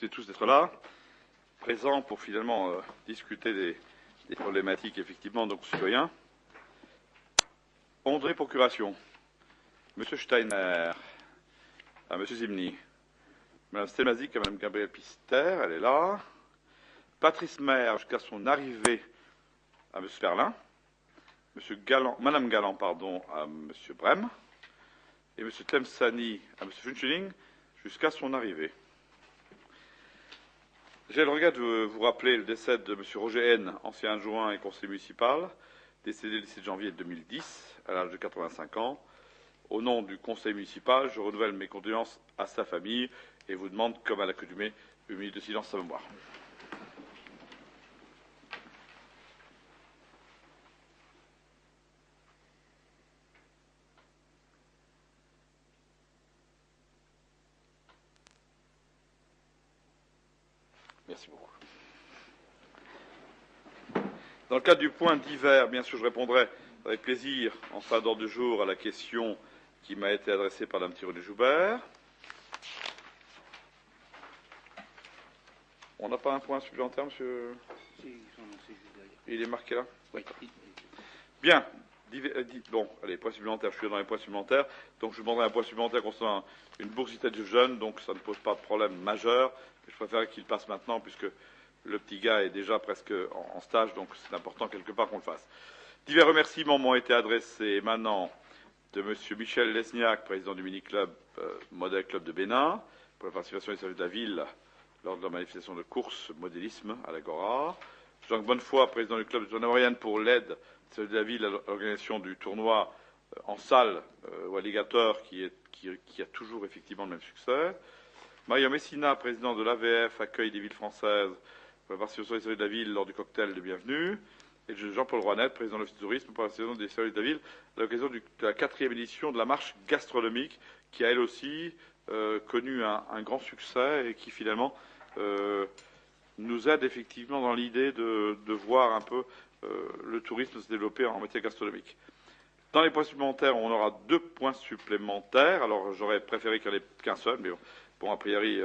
toutes et tous d'être là, présents pour finalement discuter des problématiques effectivement de nos concitoyens. André Procuration, M. Steiner, à M. Zimny, Mme Stelmazik à Mme Gabrielle Pister, elle est là. Patrice Maire jusqu'à son arrivée à M. Perlin, Mme Galland à M. Brem, et M. Tlemceni à M. Funcheling jusqu'à son arrivée. J'ai le regret de vous rappeler le décès de M. Roger N, ancien adjoint et conseiller municipal, décédé le 17 janvier 2010, à l'âge de 85 ans. Au nom du conseil municipal, je renouvelle mes condoléances à sa famille et vous demande, comme à l'accoutumée, une minute de silence à sa mémoire. Merci beaucoup. Dans le cadre du point divers, bien sûr, je répondrai avec plaisir, en fin d'ordre du jour, à la question qui m'a été adressée par Mme Thierry-Joubert. On n'a pas un point supplémentaire, monsieur? Il est marqué là? Oui. Bien. Bon, allez, point supplémentaire. Je suis dans les points supplémentaires. Donc, je demanderai un point supplémentaire concernant une bourse de jeunes. Donc, ça ne pose pas de problème majeur. Je préfère qu'il passe maintenant, puisque le petit gars est déjà presque en stage. Donc, c'est important quelque part qu'on le fasse. Divers remerciements m'ont été adressés émanant de M. Michel Lesniak, président du mini-club Modèle Club de Bénin, pour la participation des services de la ville lors de la manifestation de course modélisme à l'Agora. Jean Bonnefoy, président du club de Jean-Maurienne, pour l'aide des services de la ville à l'organisation du tournoi en salle ou alligator qui a toujours effectivement le même succès. Mario Messina, président de l'AVF, accueil des villes françaises, pour la participation des services de la ville lors du cocktail de bienvenue. Et Jean-Paul Rouanet, président de l'Office du tourisme, pour la saison des services de la ville, à l'occasion de la 4e édition de la marche gastronomique, qui a elle aussi connu un grand succès et qui finalement nous aide effectivement dans l'idée de voir un peu le tourisme se développer en matière gastronomique. Dans les points supplémentaires, on aura 2 points supplémentaires. Alors j'aurais préféré qu'il n'y en ait qu'un seul, mais bon a priori,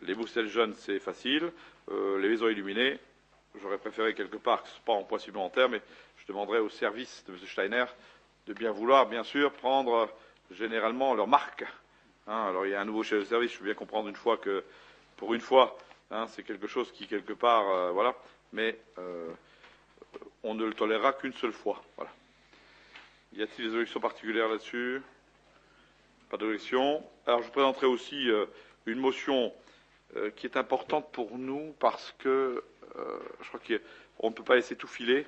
les bourses jeunes, c'est facile. Les maisons illuminées, j'aurais préféré quelque part que ce soit pas en points supplémentaires, mais je demanderai au service de M. Steiner de bien vouloir, bien sûr, prendre généralement leur marque. Alors il y a un nouveau chef de service, je peux bien comprendre une fois que, pour une fois, c'est quelque chose qui, quelque part, voilà, mais on ne le tolérera qu'une seule fois. Voilà. Y a-t-il des objections particulières là-dessus? Pas d'objection. Alors je vous présenterai aussi une motion qui est importante pour nous parce que je crois qu'on ne peut pas laisser tout filer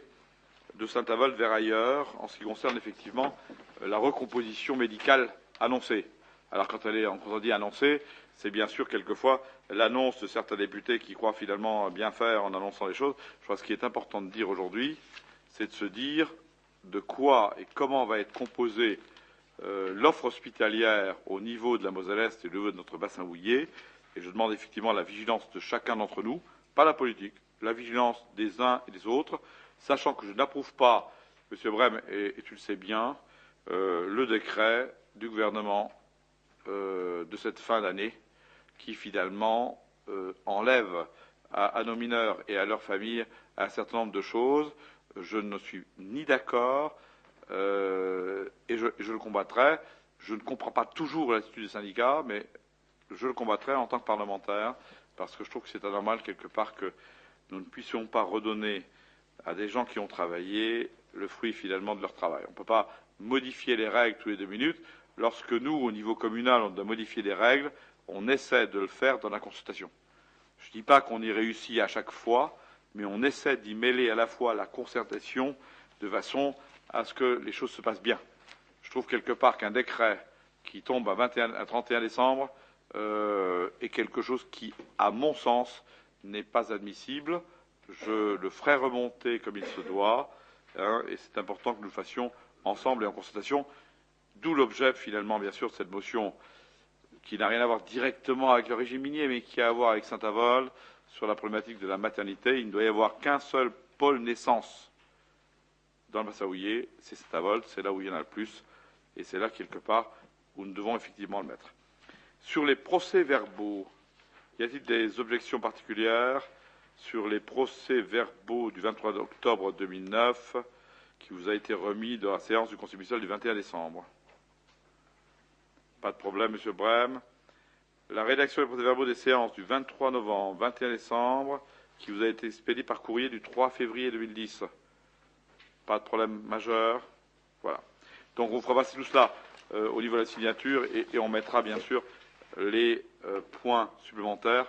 de Saint-Avold vers ailleurs en ce qui concerne effectivement la recomposition médicale annoncée. Alors quand on dit annoncée, c'est bien sûr quelquefois l'annonce de certains députés qui croient finalement bien faire en annonçant les choses. Je crois que ce qui est important de dire aujourd'hui, c'est de se dire de quoi et comment va être composée l'offre hospitalière au niveau de la Moselle-Est et au niveau de notre bassin houiller. Et je demande effectivement la vigilance de chacun d'entre nous, pas la politique, la vigilance des uns et des autres, sachant que je n'approuve pas, M. Brem, et tu le sais bien, le décret du gouvernement de cette fin d'année qui finalement enlève à nos mineurs et à leurs familles un certain nombre de choses. Je ne suis ni d'accord et je le combattrai. Je ne comprends pas toujours l'attitude des syndicats, mais je le combattrai en tant que parlementaire parce que je trouve que c'est anormal quelque part que nous ne puissions pas redonner à des gens qui ont travaillé le fruit finalement de leur travail. On ne peut pas modifier les règles tous les 2 minutes. Lorsque nous, au niveau communal, on doit modifier des règles, on essaie de le faire dans la concertation. Je ne dis pas qu'on y réussit à chaque fois, mais on essaie d'y mêler à la fois la concertation de façon à ce que les choses se passent bien. Je trouve quelque part qu'un décret qui tombe à 31 décembre est quelque chose qui, à mon sens, n'est pas admissible. Je le ferai remonter comme il se doit, et c'est important que nous le fassions ensemble et en concertation. D'où l'objet, finalement, bien sûr, de cette motion qui n'a rien à voir directement avec le régime minier, mais qui a à voir avec Saint-Avold sur la problématique de la maternité. Il ne doit y avoir qu'un seul pôle naissance dans le bassin houiller, c'est Saint-Avold, c'est là où il y en a le plus, et c'est là, quelque part, où nous devons effectivement le mettre. Sur les procès-verbaux Y a-t-il des objections particulières sur les procès-verbaux du 23 octobre 2009 qui vous a été remis de la séance du Conseil municipal du 21 décembre? Pas de problème, Monsieur Brem. La rédaction des procès-verbaux des séances du 23 novembre, 21 décembre, qui vous a été expédiée par courrier du 3 février 2010. Pas de problème majeur. Voilà. Donc on fera passer tout cela au niveau de la signature et on mettra bien sûr les points supplémentaires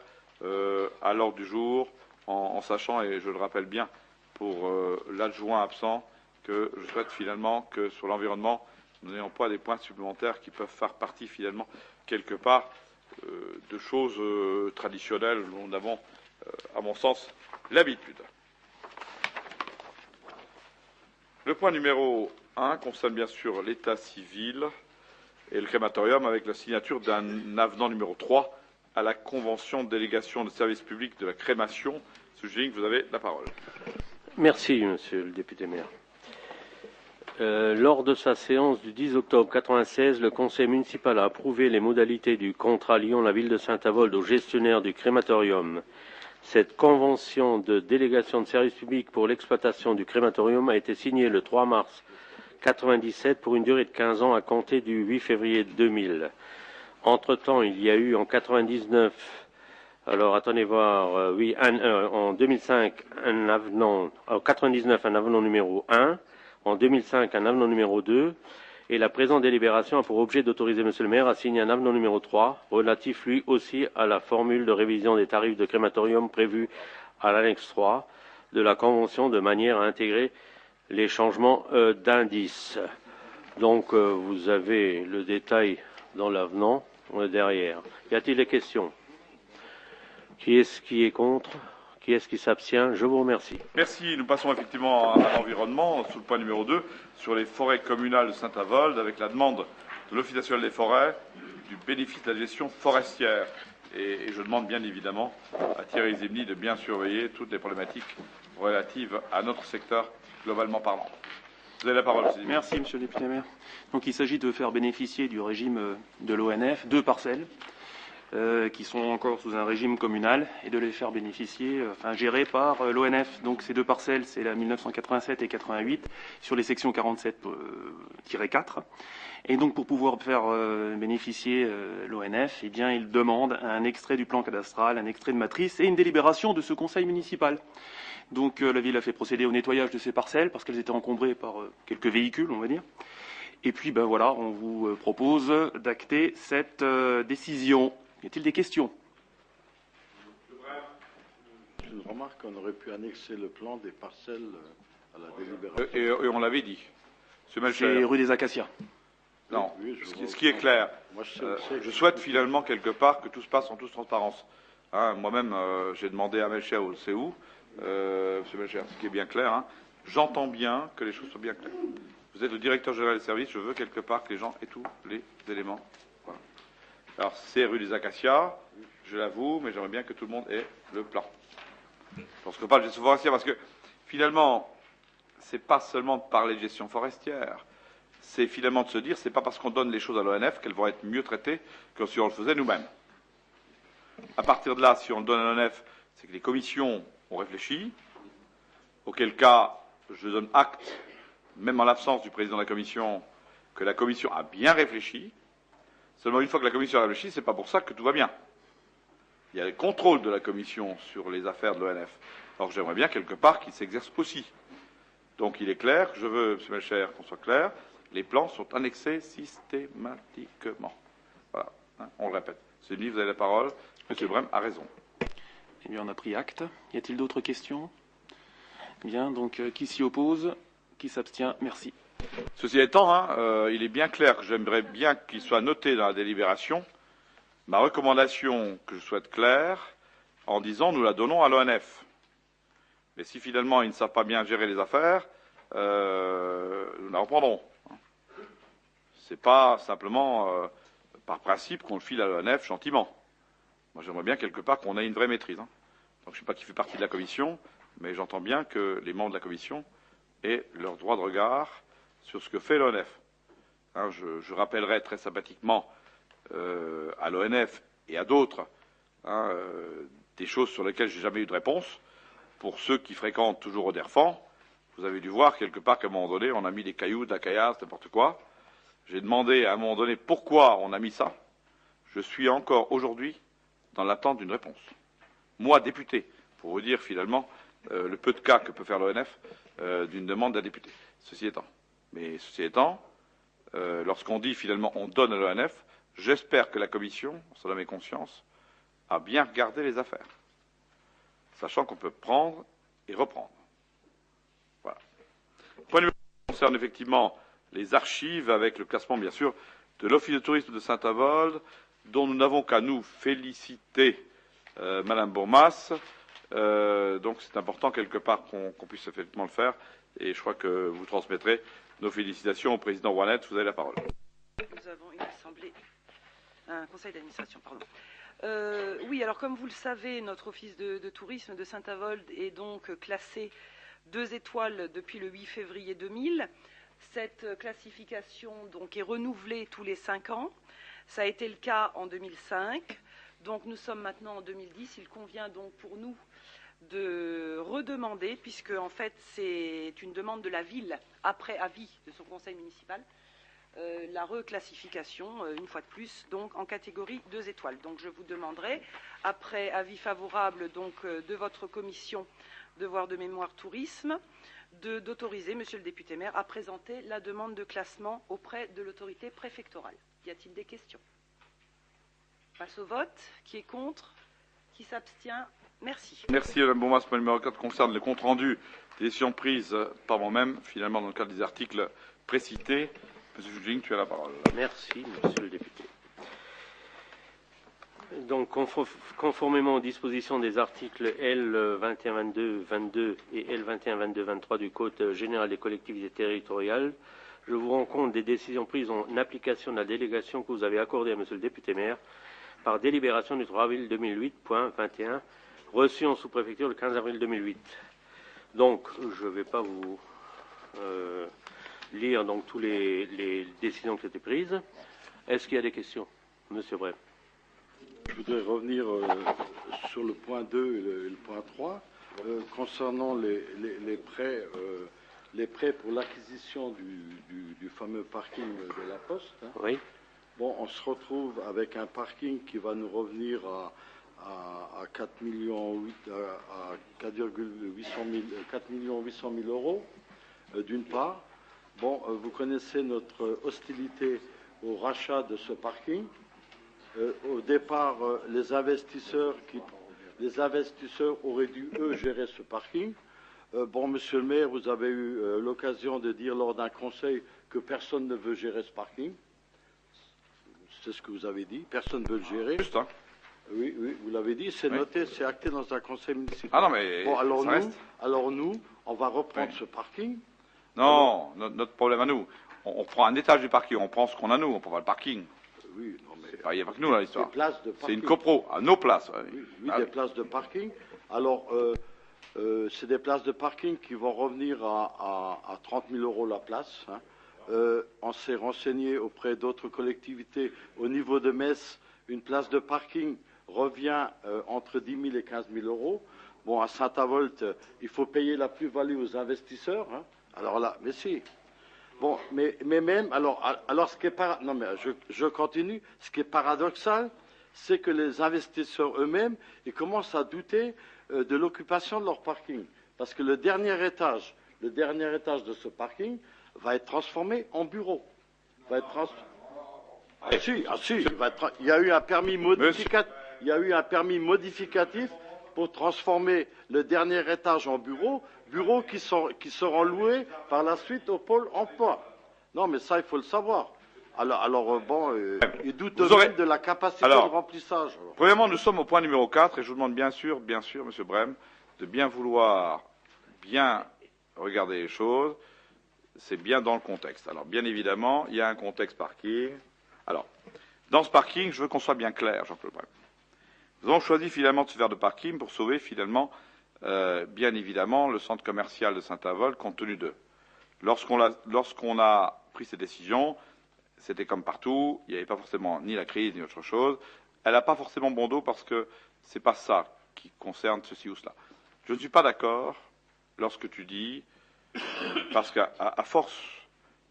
à l'ordre du jour en sachant, et je le rappelle bien pour l'adjoint absent, que je souhaite finalement que sur l'environnement, nous n'ayons pas des points supplémentaires qui peuvent faire partie finalement quelque part de choses traditionnelles dont nous avons, à mon sens, l'habitude. Le point numéro 1 concerne bien sûr l'état civil et le crématorium avec la signature d'un avenant numéro 3 à la convention de délégation de service public de la crémation. Monsieur Gilling, vous avez la parole. Merci, monsieur le député maire. Lors de sa séance du 10 octobre 1996, le conseil municipal a approuvé les modalités du contrat liant la ville de Saint-Avold au gestionnaire du crématorium. Cette convention de délégation de service public pour l'exploitation du crématorium a été signée le 3 mars 1997 pour une durée de 15 ans à compter du 8 février 2000. Entre-temps, il y a eu en 1999, alors attendez voir, en 2005 un avenant, en 1999 un avenant numéro 1, en 2005 un avenant numéro 2, et la présente délibération a pour objet d'autoriser Monsieur le maire à signer un avenant numéro 3, relatif lui aussi à la formule de révision des tarifs de crématorium prévue à l'annexe 3 de la Convention de manière à intégrer les changements d'indice. Donc vous avez le détail dans l'avenant derrière. Y a-t-il des questions? Qui est-ce qui est contre? Qui est-ce qui s'abstient? Je vous remercie. Merci. Nous passons effectivement à l'environnement, sous le point numéro 2, sur les forêts communales de Saint-Avold, avec la demande de l'Office national des forêts du bénéfice de la gestion forestière. Et je demande bien évidemment à Thierry Zimny de bien surveiller toutes les problématiques relatives à notre secteur, globalement parlant. Vous avez la parole, monsieur. Merci, monsieur le député maire. Donc, il s'agit de faire bénéficier du régime de l'ONF 2 parcelles qui sont encore sous un régime communal et de les faire bénéficier, gérées par l'ONF. Donc, ces 2 parcelles, c'est la 1987 et 88 sur les sections 47-4. Et donc, pour pouvoir faire bénéficier l'ONF, eh bien, il demande un extrait du plan cadastral, un extrait de matrice et une délibération de ce conseil municipal. Donc la ville a fait procéder au nettoyage de ces parcelles parce qu'elles étaient encombrées par quelques véhicules, on va dire. Et puis voilà, on vous propose d'acter cette décision. Y a-t-il des questions? Je remarque qu'on aurait pu annexer le plan des parcelles à la délibération. Et on l'avait dit. C'est rue des Acacias. Non, oui, ce qui est clair, moi, je souhaite finalement quelque part que tout se passe en toute transparence. Hein, moi-même, j'ai demandé à Melcher, c'est où Monsieur Melcher, ce qui est bien clair, hein, j'entends bien que les choses soient bien claires. Vous êtes le directeur général des services, je veux quelque part que les gens aient tous les éléments. Voilà. Alors, c'est rue des Acacias, je l'avoue, mais j'aimerais bien que tout le monde ait le plan. Lorsqu'on parle de gestion forestière, parce que finalement, c'est pas seulement de parler de gestion forestière, c'est finalement de se dire, c'est pas parce qu'on donne les choses à l'ONF qu'elles vont être mieux traitées que si on le faisait nous-mêmes. À partir de là, si on le donne à l'ONF, c'est que les commissions ont réfléchi, auquel cas je donne acte, même en l'absence du président de la commission, que la commission a bien réfléchi. Seulement une fois que la commission a réfléchi, c'est pas pour ça que tout va bien. Il y a le contrôle de la commission sur les affaires de l'ONF. Alors j'aimerais bien quelque part qu'il s'exerce aussi. Donc il est clair, je veux, M. Melcher, qu'on soit clair, les plans sont annexés systématiquement. Voilà, hein, on le répète. M. Denis, vous avez la parole. M. Brem a raison. Eh bien, on a pris acte. Y a-t-il d'autres questions? Bien, donc qui s'y oppose? Qui s'abstient? Merci. Ceci étant, hein, il est bien clair que j'aimerais bien qu'il soit noté dans la délibération ma recommandation que je souhaite claire en disant nous la donnons à l'ONF. Mais si finalement ils ne savent pas bien gérer les affaires, nous la reprendrons. C'est pas simplement par principe qu'on le file à l'ONF gentiment. Moi, j'aimerais bien quelque part qu'on ait une vraie maîtrise. Hein. Donc, je ne sais pas qui fait partie de la commission, mais j'entends bien que les membres de la commission aient leur droit de regard sur ce que fait l'ONF. Hein, je rappellerai très sympathiquement à l'ONF et à d'autres hein, des choses sur lesquelles j'ai jamais eu de réponse. Pour ceux qui fréquentent toujours Oderfan, vous avez dû voir quelque part qu'à un moment donné, on a mis des cailloux, de la caillasse, n'importe quoi. J'ai demandé à un moment donné pourquoi on a mis ça. Je suis encore aujourd'hui dans l'attente d'une réponse. Moi, député, pour vous dire finalement le peu de cas que peut faire l'ONF d'une demande d'un député. Ceci étant, lorsqu'on dit finalement on donne à l'ONF, j'espère que la Commission, ça donne mes consciences, a bien regardé les affaires, sachant qu'on peut prendre et reprendre. Voilà. Le point numéro 2 concerne effectivement les archives avec le classement, bien sûr, de l'Office de tourisme de Saint-Avold, dont nous n'avons qu'à nous féliciter Madame Bourmas. Donc c'est important quelque part qu'on puisse effectivement le faire, et je crois que vous transmettrez nos félicitations au président Ouanet. Vous avez la parole. Nous avons une assemblée, un conseil d'administration, pardon. Oui, alors comme vous le savez, notre office de tourisme de Saint-Avold est donc classé 2 étoiles depuis le 8 février 2000. Cette classification donc est renouvelée tous les 5 ans. Ça a été le cas en 2005. Donc nous sommes maintenant en 2010. Il convient donc pour nous de redemander, puisque en fait c'est une demande de la ville après avis de son conseil municipal, la reclassification, une fois de plus, donc en catégorie 2 étoiles. Donc je vous demanderai, après avis favorable donc de votre commission devoir de mémoire tourisme, d'autoriser monsieur le député maire à présenter la demande de classement auprès de l'autorité préfectorale. Y a-t-il des questions? Passe au vote. Qui est contre? Qui s'abstient? Merci. Merci Mme Bourmas. Point numéro 4 concerne le compte rendu des décisions prises par moi-même, finalement dans le cadre des articles précités. Monsieur Julling, tu as la parole. Merci, monsieur le député. Donc, conformément aux dispositions des articles L 2122-22 et L 2122-23 du Code général des collectivités territoriales, je vous rends compte des décisions prises en application de la délégation que vous avez accordée à monsieur le député maire par délibération du 3 avril 2008.21, reçue en sous-préfecture le 15 avril 2008. Donc, je ne vais pas vous lire donc tous les décisions qui ont été prises. Est-ce qu'il y a des questions, monsieur Brem? Je voudrais revenir sur le point 2 et le point 3 concernant les prêts pour l'acquisition du fameux parking de la Poste. Hein. Oui. Bon, on se retrouve avec un parking qui va nous revenir à 4 800 000 euros, d'une part. Bon, vous connaissez notre hostilité au rachat de ce parking. Au départ, les investisseurs auraient dû, eux, gérer ce parking. Bon, monsieur le maire, vous avez eu l'occasion de dire lors d'un conseil que personne ne veut gérer ce parking. C'est ce que vous avez dit. Personne ne veut le gérer. Juste, hein. Oui, vous l'avez dit. C'est noté, c'est acté dans un conseil municipal. Ah non, mais bon, alors nous, on va reprendre ce parking. Non, notre problème à nous, on prend un étage du parking, on prend ce qu'on a nous, on prend pas le parking. Oui, non, mais c'est pas avec nous là l'histoire. C'est une copro, à nos places. Oui, des places de parking. Alors, c'est des places de parking qui vont revenir à 30 000 euros la place. Hein. On s'est renseigné auprès d'autres collectivités. Au niveau de Metz, une place de parking revient entre 10 000 et 15 000 euros. Bon, à Saint-Avold, il faut payer la plus-value aux investisseurs. Hein. Alors là, mais si. Bon, mais même, alors ce qui est non, mais je continue. Ce qui est paradoxal, c'est que les investisseurs eux-mêmes, ils commencent à douter de l'occupation de leur parking. Parce que le dernier étage de ce parking va être transformé en bureau. Il y a eu un permis modificatif pour transformer le dernier étage en bureau qui seront loués par la suite au pôle emploi. Non, mais ça, il faut le savoir. Alors ils doutent eux-mêmes de la capacité de remplissage. Premièrement, nous sommes au point numéro 4 et je vous demande bien sûr, monsieur Brem, de bien vouloir bien regarder les choses. C'est bien dans le contexte. Alors, bien évidemment, il y a un contexte parking. Alors, dans ce parking, je veux qu'on soit bien clair, Jean-Claude Brem. Nous avons choisi finalement de se faire de parking pour sauver finalement, bien évidemment, le centre commercial de Saint-Avold, compte tenu d'eux. Lorsqu'on a pris ces décisions, c'était comme partout, il n'y avait pas forcément ni la crise ni autre chose. Elle n'a pas forcément bon dos parce que c'est pas ça qui concerne ceci ou cela. Je ne suis pas d'accord lorsque tu dis, parce qu'à force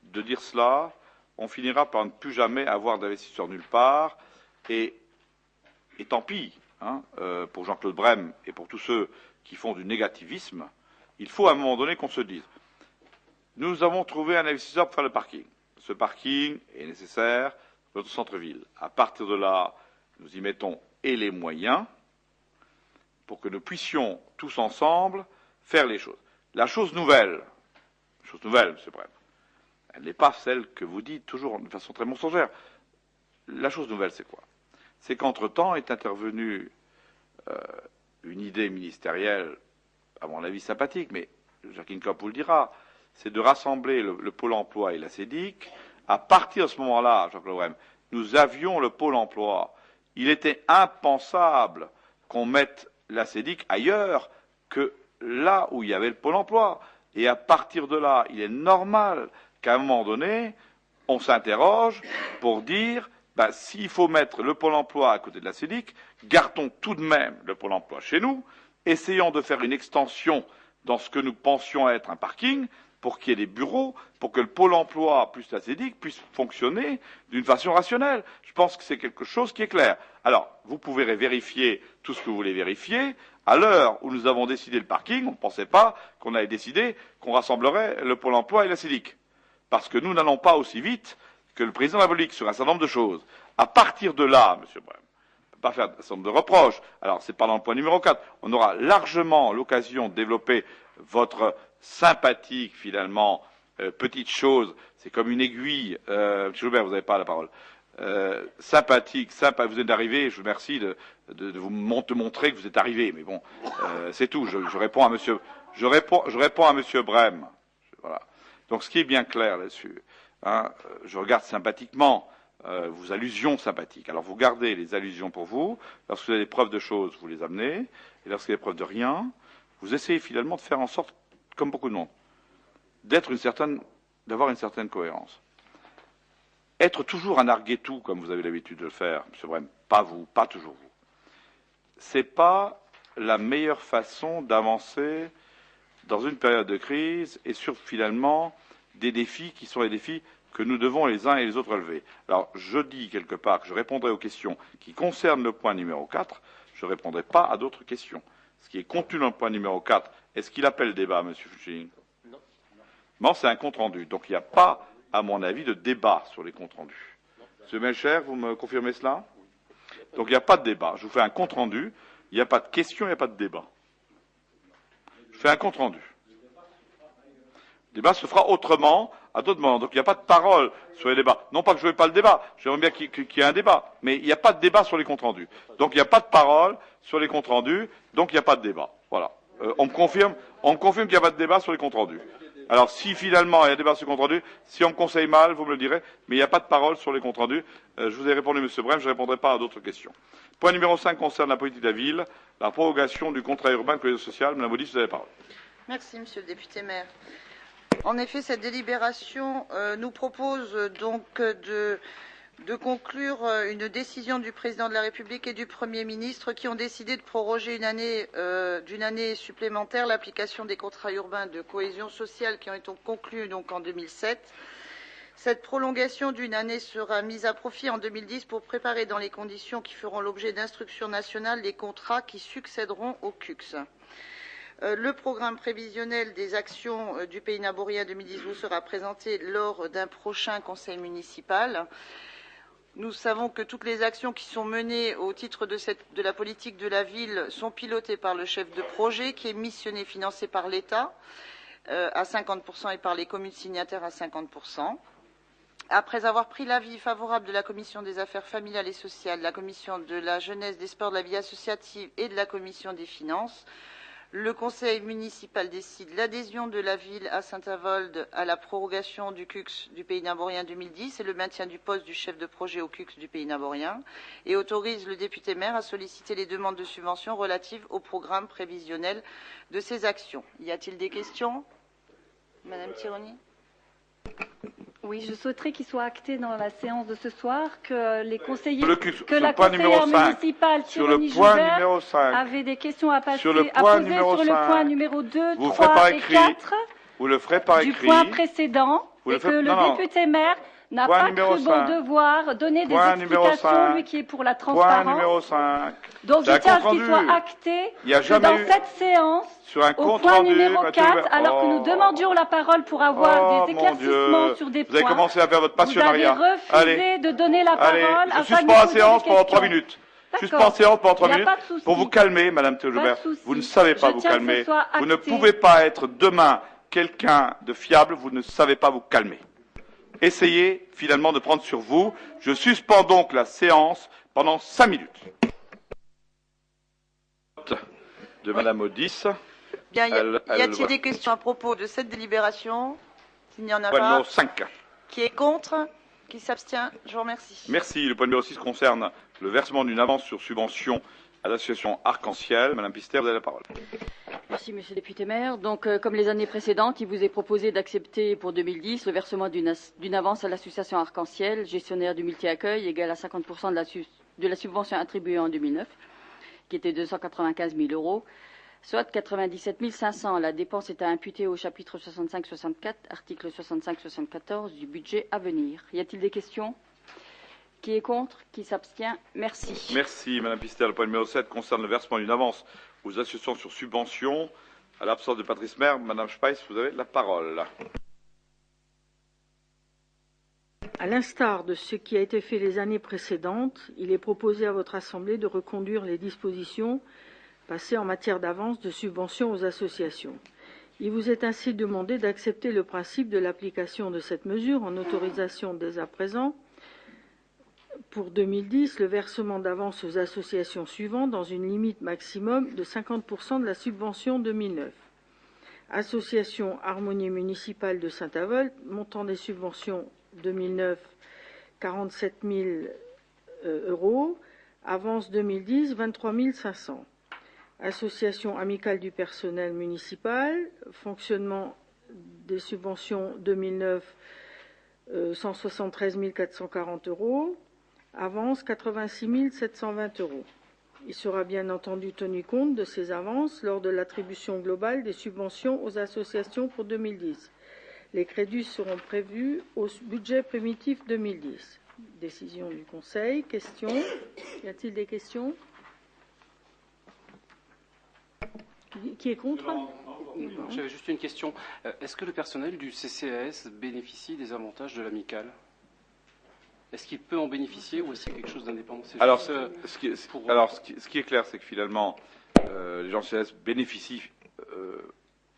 de dire cela, on finira par ne plus jamais avoir d'investisseurs nulle part, et tant pis, hein, pour Jean-Claude Brem et pour tous ceux qui font du négativisme, il faut à un moment donné qu'on se dise, nous avons trouvé un investisseur pour faire le parking. Ce parking est nécessaire dans notre centre-ville. À partir de là, nous y mettons et les moyens pour que nous puissions tous ensemble faire les choses. La chose nouvelle, M. Brem, elle n'est pas celle que vous dites toujours de façon très mensongère. La chose nouvelle, c'est quoi? C'est qu'entre-temps est intervenue une idée ministérielle, à mon avis sympathique, mais Jacqueline Kopp vous le dira, c'est de rassembler le Pôle emploi et la CEDIC. À partir de ce moment-là, Jean-Claude Brem, nous avions le Pôle emploi. Il était impensable qu'on mette la CEDIC ailleurs que là où il y avait le Pôle emploi. Et à partir de là, il est normal qu'à un moment donné, on s'interroge pour dire s'il faut mettre le Pôle emploi à côté de la CEDIC, gardons tout de même le Pôle emploi chez nous, essayons de faire une extension dans ce que nous pensions être un parking, pour qu'il y ait des bureaux, pour que le Pôle emploi plus la CEDIC puisse fonctionner d'une façon rationnelle. Je pense que c'est quelque chose qui est clair. Alors, vous pouvez vérifier tout ce que vous voulez vérifier. À l'heure où nous avons décidé le parking, on ne pensait pas qu'on avait décidé qu'on rassemblerait le Pôle emploi et la CEDIC. Parce que nous n'allons pas aussi vite que le président de la République sur un certain nombre de choses. À partir de là, M. Brem, on ne peut pas faire un certain nombre de reproches. Alors, c'est pas dans le point numéro 4. On aura largement l'occasion de développer votre sympathique, finalement, petite chose. C'est comme une aiguille. M. Joubert, vous n'avez pas la parole. Sympathique, vous êtes arrivé, je vous remercie de vous montrer que vous êtes arrivé. Mais bon, c'est tout. Je réponds à M. Je réponds à M. Brem. Voilà. Donc, ce qui est bien clair là-dessus, hein, je regarde sympathiquement vos allusions sympathiques. Alors, vous gardez les allusions pour vous. Lorsque vous avez des preuves de choses, vous les amenez. Et lorsque vous avez des preuves de rien, vous essayez finalement de faire en sorte, comme beaucoup de monde, d'avoir une certaine cohérence. Être toujours un arguet-tout, comme vous avez l'habitude de le faire, M. Brem, pas vous, pas toujours vous, c'est pas la meilleure façon d'avancer dans une période de crise et sur finalement des défis qui sont les défis que nous devons les uns et les autres relever. Alors, je dis quelque part que je répondrai aux questions qui concernent le point numéro 4, je ne répondrai pas à d'autres questions. Ce qui est contenu dans le point numéro 4, est-ce qu'il appelle débat, M. Fuchsing? Non. Non, c'est un compte-rendu. Donc il n'y a pas, à mon avis, de débat sur les comptes-rendus. M. Melcher, vous me confirmez cela? Donc il n'y a pas de débat. Je vous fais un compte-rendu. Il n'y a pas de question, il n'y a pas de débat. Je fais un compte-rendu. Le débat se fera autrement, à d'autres moments. Donc il n'y a pas de parole sur les débats. Non pas que je ne veux pas le débat, j'aimerais bien qu'il y ait un débat, mais il n'y a pas de débat sur les comptes rendus. Donc il n'y a pas de parole sur les comptes rendus, donc il n'y a pas de débat. Voilà. On me confirme qu'il n'y a pas de débat sur les comptes rendus. Alors si finalement il y a débat sur les comptes rendus, si on me conseille mal, vous me le direz, mais il n'y a pas de parole sur les comptes rendus. Je vous ai répondu, M. Brem, je ne répondrai pas à d'autres questions. Point numéro 5 concerne la politique de la ville, la prorogation du contrat urbain de cohésion sociale. Mme Baudis, vous avez la parole. Merci, Monsieur le député maire. En effet, cette délibération nous propose donc de conclure une décision du président de la République et du Premier ministre qui ont décidé de proroger d'une année supplémentaire l'application des contrats urbains de cohésion sociale qui ont été conclus donc en 2007. Cette prolongation d'une année sera mise à profit en 2010 pour préparer dans les conditions qui feront l'objet d'instruction nationale les contrats qui succéderont au CUCS. Le programme prévisionnel des actions du Pays Naborien 2010 vous sera présenté lors d'un prochain conseil municipal. Nous savons que toutes les actions qui sont menées au titre de la politique de la ville sont pilotées par le chef de projet qui est missionné, financé par l'État à 50% et par les communes signataires à 50%. Après avoir pris l'avis favorable de la Commission des affaires familiales et sociales, de la Commission de la jeunesse, des sports, de la vie associative et de la Commission des finances, le conseil municipal décide l'adhésion de la ville à Saint-Avold à la prorogation du CUCS du Pays Naborien 2010 et le maintien du poste du chef de projet au CUCS du Pays Naborien et autorise le député maire à solliciter les demandes de subventions relatives au programme prévisionnel de ces actions. Y a-t-il des questions? Madame Tironi? Oui, je souhaiterais qu'il soit acté dans la séance de ce soir que les conseillers, que la conseillère municipale Thierry Joubert avait des questions à poser sur le point numéro 2, 3 et 4 vous le ferez par écrit. Du point précédent et que le député maire n'a pas cru bon devoir donner des explications, lui qui est pour la transparence. Point numéro 5. Donc je tiens à ce qu'il soit acté que dans cette séance, au point numéro 4, alors que nous demandions la parole pour avoir des éclaircissements sur des points, vous avez commencé à faire votre passionnariat. Vous avez refusé de donner la parole. Je suspends la séance pendant 3 minutes. Je suspends la séance pendant 3 minutes pour vous calmer, Madame Théo-Joubert. Vous ne savez pas vous calmer. Vous ne pouvez pas être demain quelqu'un de fiable. Vous ne savez pas vous calmer. Essayez finalement de prendre sur vous. Je suspends donc la séance pendant 5 minutes. De Madame Audis. Bien, y a-t-il des questions à propos de cette délibération? S'il n'y en a pas. Point numéro 5. Qui est contre? Qui s'abstient? Je vous remercie. Merci. Le point numéro 6 concerne le versement d'une avance sur subvention à l'association Arc-en-Ciel. Madame Pister, vous avez la parole. Merci, Monsieur le député maire. Donc, comme les années précédentes, il vous est proposé d'accepter pour 2010 le versement d'une avance à l'association Arc-en-Ciel, gestionnaire du multi-accueil, égal à 50% de la subvention attribuée en 2009, qui était 295 000 €, soit 97 500. La dépense est à imputer au chapitre 65-64, article 65-74 du budget à venir. Y a-t-il des questions? Qui est contre? Qui s'abstient? Merci. Merci, Madame Pister. Le point numéro 7 concerne le versement d'une avance aux associations sur subvention. À l'absence de Patrice Maire, Madame Speiss, vous avez la parole. À l'instar de ce qui a été fait les années précédentes, il est proposé à votre Assemblée de reconduire les dispositions passées en matière d'avance de subvention aux associations. Il vous est ainsi demandé d'accepter le principe de l'application de cette mesure en autorisation dès à présent pour 2010 le versement d'avance aux associations suivantes dans une limite maximum de 50% de la subvention 2009. Association Harmonie municipale de Saint-Avold, montant des subventions 2009, 47 000 €, avance 2010, 23 500. Association amicale du personnel municipal, fonctionnement des subventions 2009, 173 440 €, avance 86 720 €. Il sera bien entendu tenu compte de ces avances lors de l'attribution globale des subventions aux associations pour 2010. Les crédits seront prévus au budget primitif 2010. Décision du Conseil. Questions? Y a-t-il des questions? Qui est contre? J'avais juste une question. Est-ce que le personnel du CCAS bénéficie des avantages de l'amicale? Est-ce qu'il peut en bénéficier ou est-ce que c'est quelque chose d'indépendant? Alors, ce qui est clair, c'est que finalement, les gens du CCAS bénéficient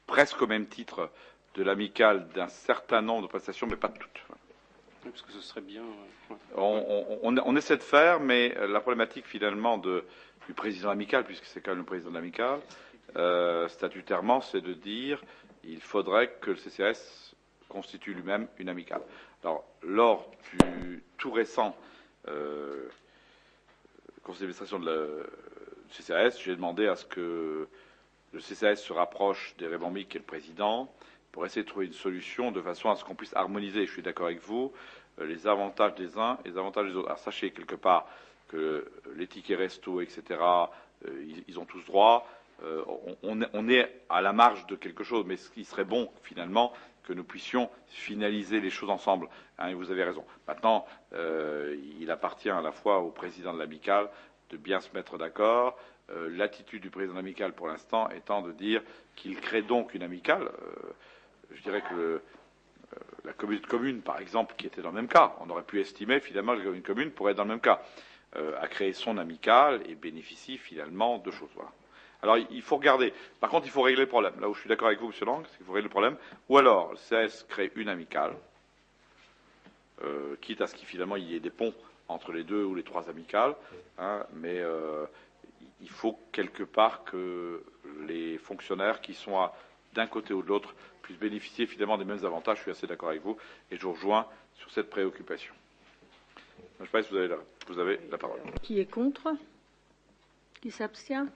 presque au même titre de l'amicale d'un certain nombre de prestations, mais pas de toutes. Oui, parce que ce serait bien. Ouais. On essaie de faire, mais la problématique finalement du président amical, puisque c'est quand même le président de l'amicale, statutairement, c'est de dire il faudrait que le CCAS constitue lui-même une amicale. Alors, lors du tout récent conseil d'administration du CCAS, j'ai demandé à ce que le CCAS se rapproche des Rébambic, qui est le président, pour essayer de trouver une solution de façon à ce qu'on puisse harmoniser, je suis d'accord avec vous, les avantages des uns et les avantages des autres. Alors, sachez quelque part que les tickets resto, etc., ils ont tous droit. On est à la marge de quelque chose, mais ce qui serait bon, finalement, que nous puissions finaliser les choses ensemble. Hein, et vous avez raison. Maintenant, il appartient à la fois au président de l'amicale de bien se mettre d'accord. L'attitude du président de l'amicale, pour l'instant, étant de dire qu'il crée donc une amicale. Je dirais que la communauté de communes, par exemple, qui était dans le même cas, on aurait pu estimer, finalement, que une commune pourrait être dans le même cas, a créé son amicale et bénéficie, finalement, de choses. Voilà. Alors, il faut regarder. Par contre, il faut régler le problème. Là où je suis d'accord avec vous, M. Lang, c'est qu'il faut régler le problème. Ou alors, le CS crée une amicale, quitte à ce qu'il finalement il y ait des ponts entre les deux ou les trois amicales. Hein, mais il faut quelque part que les fonctionnaires qui sont d'un côté ou de l'autre puissent bénéficier finalement des mêmes avantages. Je suis assez d'accord avec vous et je vous rejoins sur cette préoccupation. Je ne sais pas si vous avez la parole. Qui est contre? Qui s'abstient?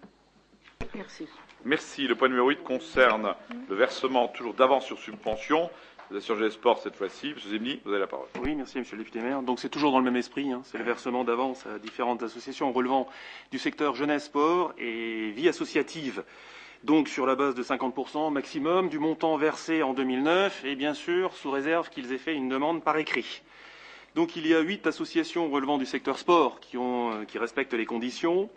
Merci. Merci. Le point numéro 8 concerne le versement toujours d'avance sur subvention vous avez changé les sports cette fois-ci. M. Zimny, vous avez la parole. Oui, merci Monsieur le député maire. Donc c'est toujours dans le même esprit, c'est le versement d'avance à différentes associations relevant du secteur jeunesse, sport et vie associative. Donc sur la base de 50% maximum du montant versé en 2009 et bien sûr sous réserve qu'ils aient fait une demande par écrit. Donc il y a 8 associations relevant du secteur sport qui respectent les conditions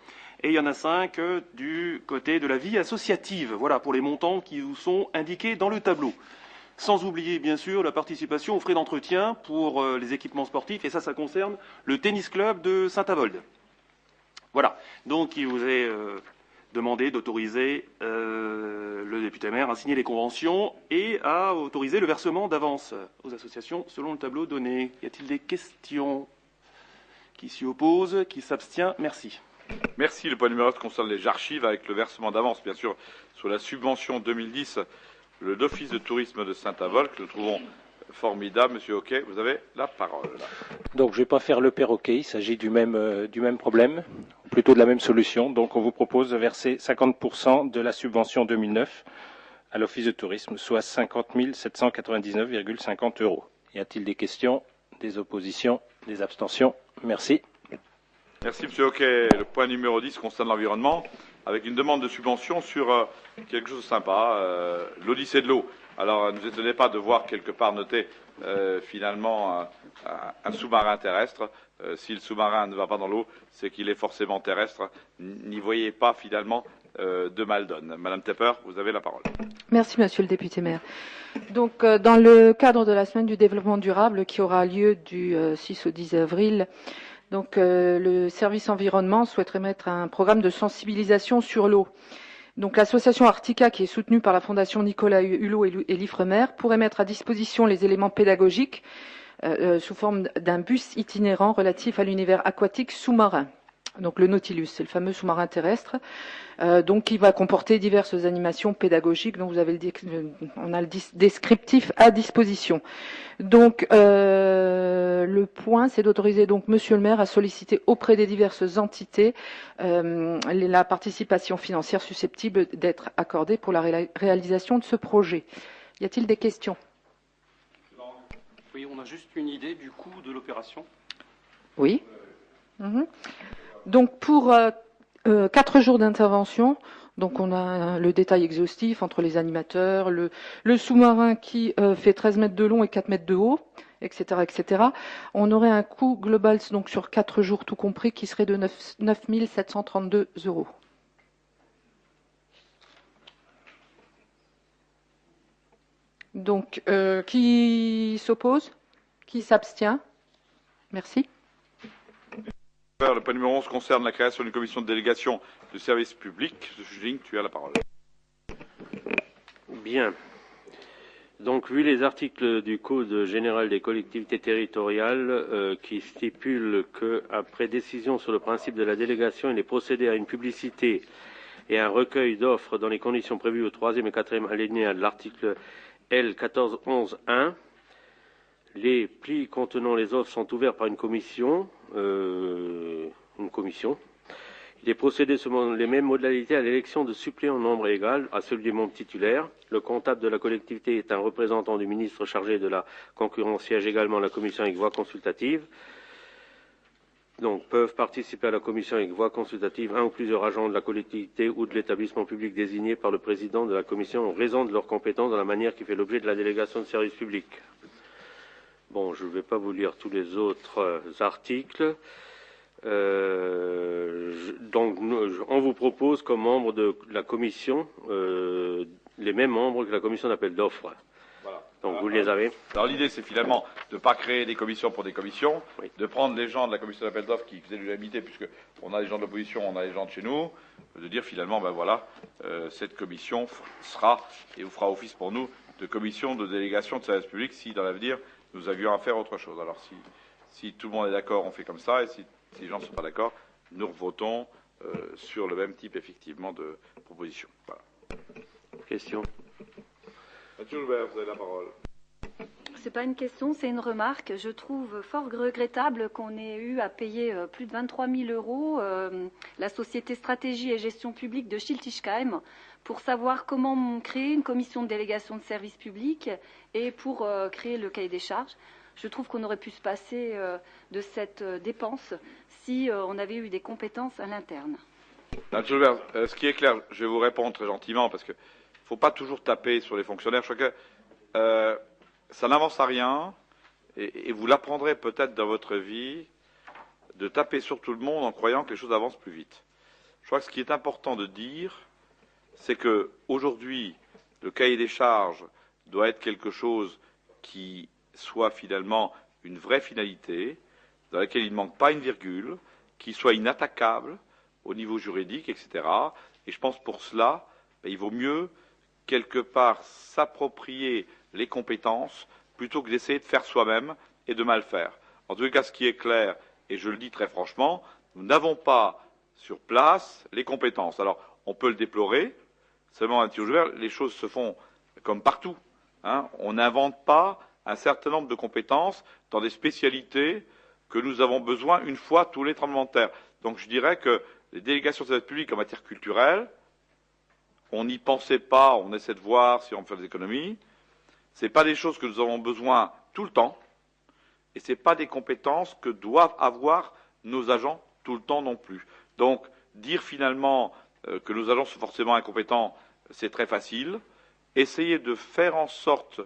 et il y en a 5 du côté de la vie associative. Voilà pour les montants qui vous sont indiqués dans le tableau. Sans oublier bien sûr la participation aux frais d'entretien pour les équipements sportifs et ça concerne le tennis club de Saint-Avold. Voilà, donc il vous est demandé d'autoriser le député maire à signer les conventions et à autoriser le versement d'avance aux associations selon le tableau donné. Y a-t-il des questions? Qui s'y oppose? Qui s'abstient? Merci. Merci. Le point numéro 9 concerne les archives avec le versement d'avance, bien sûr, sur la subvention 2010, l'Office de tourisme de Saint-Avold, que nous trouvons formidable. Monsieur Hockey, vous avez la parole. Donc je ne vais pas faire le perroquet, il s'agit du même problème, ou plutôt de la même solution. Donc on vous propose de verser 50% de la subvention 2009 à l'Office de tourisme, soit 50 799,50 €. Y a-t-il des questions, des oppositions, des abstentions? Merci. Merci Monsieur Hockey. Le point numéro 10 concerne l'environnement, avec une demande de subvention sur quelque chose de sympa, l'Odyssée de l'eau. Alors, ne vous étonnez pas de voir quelque part noté finalement un sous-marin terrestre. Si le sous-marin ne va pas dans l'eau, c'est qu'il est forcément terrestre. N'y voyez pas finalement de mal donne. Madame Tepper, vous avez la parole. Merci Monsieur le député maire. Donc, dans le cadre de la semaine du développement durable qui aura lieu du 6 au 10 avril, donc le service environnement souhaiterait mettre un programme de sensibilisation sur l'eau. Donc l'association Artica, qui est soutenue par la Fondation Nicolas Hulot et l'Ifremer, pourrait mettre à disposition les éléments pédagogiques sous forme d'un bus itinérant relatif à l'univers aquatique sous-marin. Donc le Nautilus, c'est le fameux sous-marin terrestre, donc qui va comporter diverses animations pédagogiques. Donc on a le descriptif à disposition. Donc le point, c'est d'autoriser donc Monsieur le maire à solliciter auprès des diverses entités la participation financière susceptible d'être accordée pour la réalisation de ce projet. Y a-t-il des questions? Oui, on a juste une idée du coût de l'opération. Oui. Donc pour 4 jours d'intervention, donc on a le détail exhaustif entre les animateurs, le sous-marin qui fait 13 mètres de long et 4 mètres de haut, etc., etc. On aurait un coût global donc sur 4 jours tout compris qui serait de 9 732 €. Donc qui s'oppose? Qui s'abstient? Merci. Le point numéro 11 concerne la création d'une commission de délégation de service public. Monsieur Juling, tu as la parole. Bien. Donc, vu les articles du Code général des collectivités territoriales qui stipulent qu'après décision sur le principe de la délégation, il est procédé à une publicité et un recueil d'offres dans les conditions prévues au 3e et 4e alinéa de l'article L 1411-1, les plis contenant les offres sont ouverts par une commission. Il est procédé selon les mêmes modalités à l'élection de suppléants en nombre égal à celui des membres titulaires. Le comptable de la collectivité est un représentant du ministre chargé de la concurrence, siège également à la commission avec voix consultative. Donc, peuvent participer à la commission avec voix consultative un ou plusieurs agents de la collectivité ou de l'établissement public désigné par le président de la commission en raison de leurs compétences dans la manière qui fait l'objet de la délégation de service public. Bon, je ne vais pas vous lire tous les autres articles. Donc, on vous propose comme membre de la commission les mêmes membres que la commission d'appel d'offres. Voilà. Donc, vous les avez. Alors, l'idée, c'est finalement de ne pas créer des commissions pour des commissions, oui, de prendre les gens de la commission d'appel d'offres qui faisaient l'unanimité, puisqu'on a des gens de l'opposition, on a des gens de chez nous, de dire finalement, ben voilà, cette commission sera et vous fera office pour nous de commission de délégation de service public si, dans l'avenir, nous avions à faire autre chose. Alors, si tout le monde est d'accord, on fait comme ça, et si les gens ne sont pas d'accord, nous votons sur le même type, effectivement, de proposition. Voilà. Question. Mathieu Loubert, vous avez la parole. c'est pas une question, c'est une remarque. Je trouve fort regrettable qu'on ait eu à payer plus de 23 000 euros la société stratégie et gestion publique de Schiltigheim pour savoir comment créer une commission de délégation de services publics et pour créer le cahier des charges. Je trouve qu'on aurait pu se passer de cette dépense si on avait eu des compétences à l'interne. Ce qui est clair, je vais vous répondre très gentiment parce qu'il ne faut pas toujours taper sur les fonctionnaires. Je crois que ça n'avance à rien et vous l'apprendrez peut-être dans votre vie de taper sur tout le monde en croyant que les choses avancent plus vite. Je crois que ce qui est important de dire, c'est que aujourd'hui, le cahier des charges doit être quelque chose qui soit finalement une vraie finalité, dans laquelle il ne manque pas une virgule, qui soit inattaquable au niveau juridique, etc. Et je pense pour cela, il vaut mieux quelque part s'approprier les compétences plutôt que d'essayer de faire soi-même et de mal faire. En tout cas, ce qui est clair, et je le dis très franchement, nous n'avons pas sur place les compétences. Alors, on peut le déplorer, seulement un petit ouvert, les choses se font comme partout. Hein. On n'invente pas un certain nombre de compétences dans des spécialités que nous avons besoin une fois tous les tremblements de terre. Donc je dirais que les délégations de service public en matière culturelle, on n'y pensait pas, on essaie de voir si on peut faire des économies. Ce n'est pas des choses que nous avons besoin tout le temps, et ce n'est pas des compétences que doivent avoir nos agents tout le temps non plus. Donc dire finalement que nos agents sont forcément incompétents, c'est très facile. Essayer de faire en sorte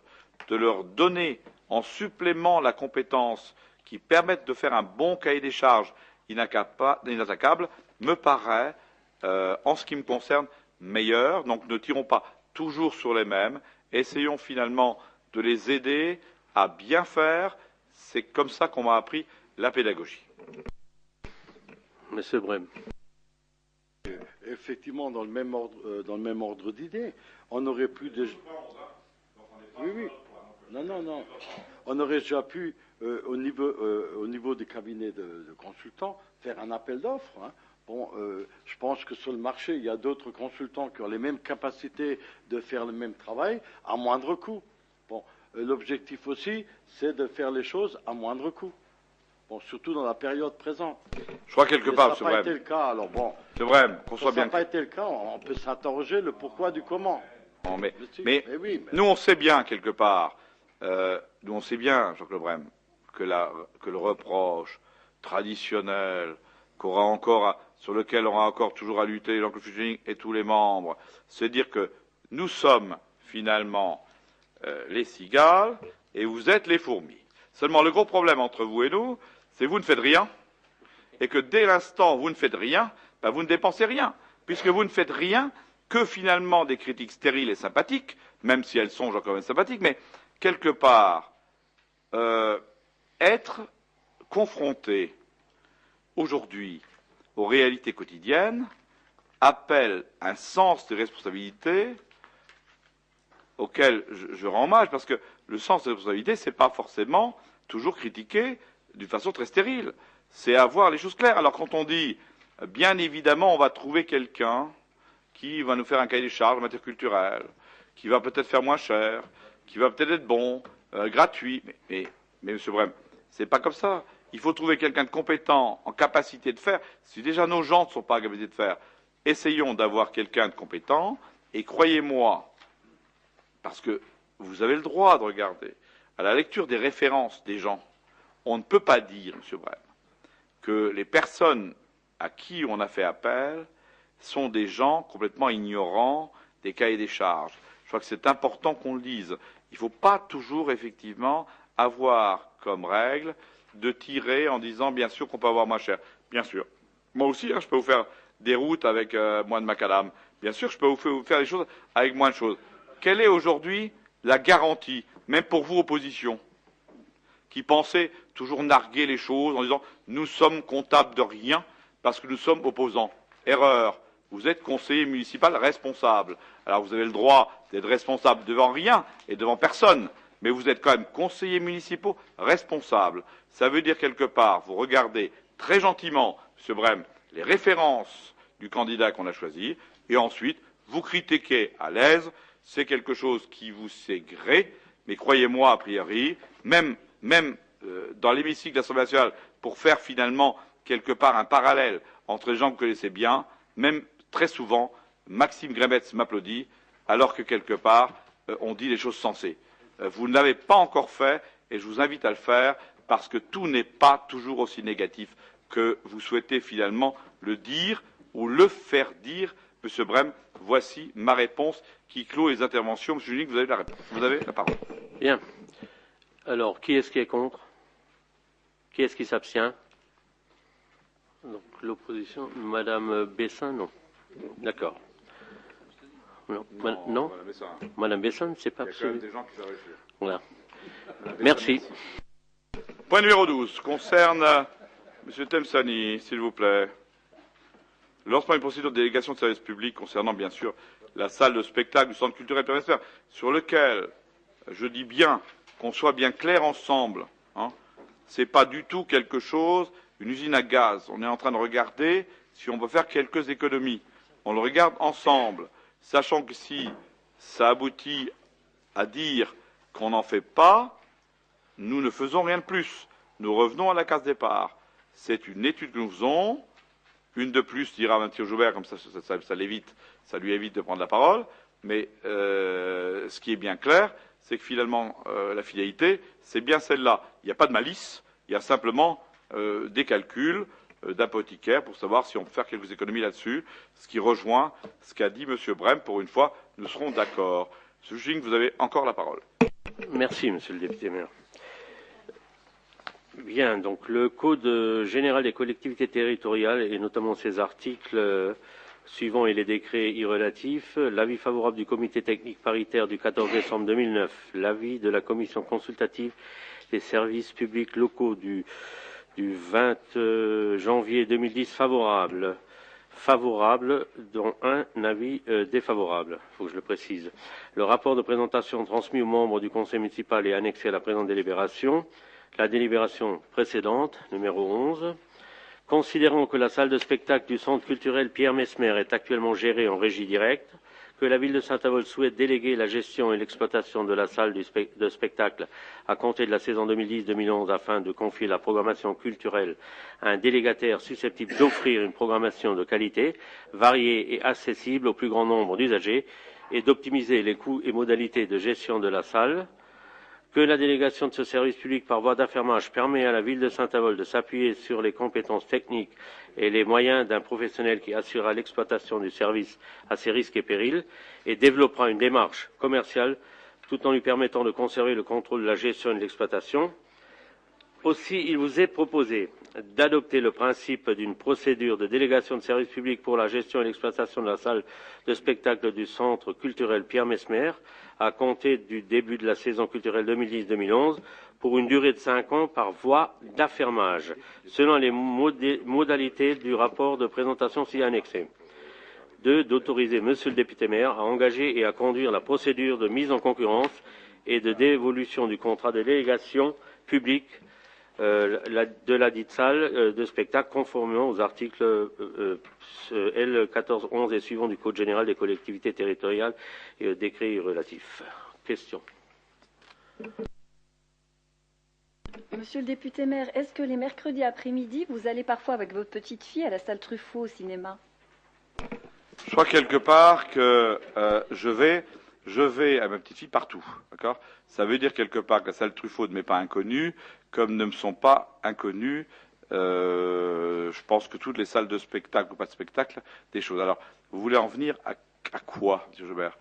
de leur donner en supplément la compétence qui permette de faire un bon cahier des charges inattaquable me paraît, en ce qui me concerne, meilleur. Donc ne tirons pas toujours sur les mêmes. Essayons finalement de les aider à bien faire. C'est comme ça qu'on m'a appris la pédagogie. Monsieur Brem. Effectivement, dans le même ordre d'idées, on aurait pu déjà... Oui. Non. On aurait déjà pu, au niveau des cabinets de consultants, faire un appel d'offres. Hein. Bon, je pense que sur le marché, il y a d'autres consultants qui ont les mêmes capacités de faire le même travail à moindre coût. Bon, l'objectif aussi, c'est de faire les choses à moindre coût. Bon, surtout dans la période présente. Je crois quelque part, ça n'a pas été le cas. Alors bon, c'est vrai, qu'on soit bien. Ça n'a pas été le cas. On peut s'interroger le pourquoi du comment. Non, mais nous, on sait bien quelque part. Nous, on sait bien, Jacques Lebrem, que le reproche traditionnel sur lequel on aura encore toujours à lutter l'oncle Fuchsing et tous les membres, c'est dire que nous sommes finalement les cigales et vous êtes les fourmis. Seulement, le gros problème entre vous et nous, c'est que vous ne faites rien et que dès l'instant où vous ne faites rien, vous ne dépensez rien, puisque vous ne faites rien que finalement des critiques stériles et sympathiques, même si elles sont quand même sympathiques, mais quelque part, être confronté aujourd'hui aux réalités quotidiennes appelle un sens de responsabilité auquel je rends hommage, parce que le sens de responsabilité, ce n'est pas forcément toujours critiquer d'une façon très stérile. C'est avoir les choses claires. Alors quand on dit, bien évidemment, on va trouver quelqu'un qui va nous faire un cahier des charges en matière culturelle, qui va peut-être faire moins cher, qui va peut-être être bon, gratuit. Mais Monsieur Brem, c'est pas comme ça. Il faut trouver quelqu'un de compétent, en capacité de faire. Si déjà nos gens ne sont pas en capacité de faire, essayons d'avoir quelqu'un de compétent. Et croyez-moi, parce que vous avez le droit de regarder, à la lecture des références des gens, on ne peut pas dire, Monsieur Brem, que les personnes à qui on a fait appel sont des gens complètement ignorants des cahiers des charges. Je crois que c'est important qu'on le dise. Il ne faut pas toujours, effectivement, avoir comme règle de tirer en disant, bien sûr, qu'on peut avoir moins cher. Bien sûr. Moi aussi, je peux vous faire des routes avec moins de macadam. Bien sûr, je peux vous faire des choses avec moins de choses. Quelle est aujourd'hui la garantie, même pour vous, opposition, qui pensez toujours narguer les choses en disant « nous sommes comptables de rien parce que nous sommes opposants ». Erreur. Vous êtes conseiller municipal responsable. Alors vous avez le droit d'être responsable devant rien et devant personne, mais vous êtes quand même conseiller municipal responsable. Ça veut dire quelque part, vous regardez très gentiment, M. Brem, les références du candidat qu'on a choisi, et ensuite vous critiquez à l'aise. C'est quelque chose qui vous sait gré, mais croyez-moi, a priori, même dans l'hémicycle de l'Assemblée nationale, pour faire finalement quelque part un parallèle entre les gens que vous connaissez bien, même très souvent, Maxime Grémetz m'applaudit, alors que quelque part, on dit les choses sensées. Vous ne l'avez pas encore fait, et je vous invite à le faire, parce que tout n'est pas toujours aussi négatif que vous souhaitez finalement le dire ou le faire dire. Monsieur Brem, voici ma réponse qui clôt les interventions. Monsieur Junig, vous avez la réponse. Vous avez la parole. Bien. Alors, qui est-ce qui est contre? Qui est-ce qui s'abstient? Donc, l'opposition. Madame Bessin, non. D'accord. Non. Non. Madame Bessin, c'est pas absolu. Il y a quand même des gens qui savent réfléchir. Voilà. Merci. Point numéro 12 concerne Monsieur Temsani, s'il vous plaît. Le lancement d'une procédure de délégation de service public concernant, bien sûr, la salle de spectacle du Centre culturel Permesmer, sur lequel, je dis bien, qu'on soit bien clair ensemble, c'est pas du tout quelque chose, une usine à gaz. On est en train de regarder si on peut faire quelques économies. On le regarde ensemble, sachant que si ça aboutit à dire qu'on n'en fait pas, nous ne faisons rien de plus. Nous revenons à la case départ. C'est une étude que nous faisons. Une de plus, dira Mathieu Joubert, comme ça l'évite, ça lui évite de prendre la parole. Mais ce qui est bien clair, c'est que finalement, la finalité, c'est bien celle-là. Il n'y a pas de malice, il y a simplement des calculs d'apothicaire pour savoir si on peut faire quelques économies là-dessus, ce qui rejoint ce qu'a dit M. Brem. Pour une fois, nous serons d'accord. M. Juing, vous avez encore la parole. Merci, Monsieur le député maire. Bien, donc le Code général des collectivités territoriales et notamment ses articles suivants et les décrets y relatifs, l'avis favorable du comité technique paritaire du 14 décembre 2009, l'avis de la commission consultative des services publics locaux du 20 janvier 2010 favorable, dont un avis défavorable, il faut que je le précise. Le rapport de présentation transmis aux membres du conseil municipal et annexé à la présente délibération. La délibération précédente, numéro 11, considérant que la salle de spectacle du centre culturel Pierre Mesmer est actuellement gérée en régie directe, que la ville de Saint-Avold souhaite déléguer la gestion et l'exploitation de la salle de spectacle à compter de la saison 2010-2011 afin de confier la programmation culturelle à un délégataire susceptible d'offrir une programmation de qualité, variée et accessible au plus grand nombre d'usagers et d'optimiser les coûts et modalités de gestion de la salle, que la délégation de ce service public par voie d'affermage permet à la ville de Saint-Avold de s'appuyer sur les compétences techniques et les moyens d'un professionnel qui assurera l'exploitation du service à ses risques et périls et développera une démarche commerciale tout en lui permettant de conserver le contrôle de la gestion et de l'exploitation. Aussi, il vous est proposé d'adopter le principe d'une procédure de délégation de service public pour la gestion et l'exploitation de la salle de spectacle du centre culturel Pierre Mesmer à compter du début de la saison culturelle 2010-2011 pour une durée de 5 ans par voie d'affermage, selon les modalités du rapport de présentation ci annexé. 2. D'autoriser Monsieur le député maire à engager et à conduire la procédure de mise en concurrence et de dévolution du contrat de délégation publique de la dite salle de spectacle conformément aux articles L 1411 et suivants du Code général des collectivités territoriales et au décret y relatif. Question. Monsieur le député maire, est-ce que les mercredis après-midi, vous allez parfois avec votre petite fille à la salle Truffaut au cinéma? Je crois quelque part que je vais avec ma petite fille partout, d'accord? Ça veut dire quelque part que la salle Truffaut ne m'est pas inconnue, comme ne me sont pas inconnues, je pense que toutes les salles de spectacle ou pas de spectacle, des choses. Alors, vous voulez en venir à quoi, M. Joubert?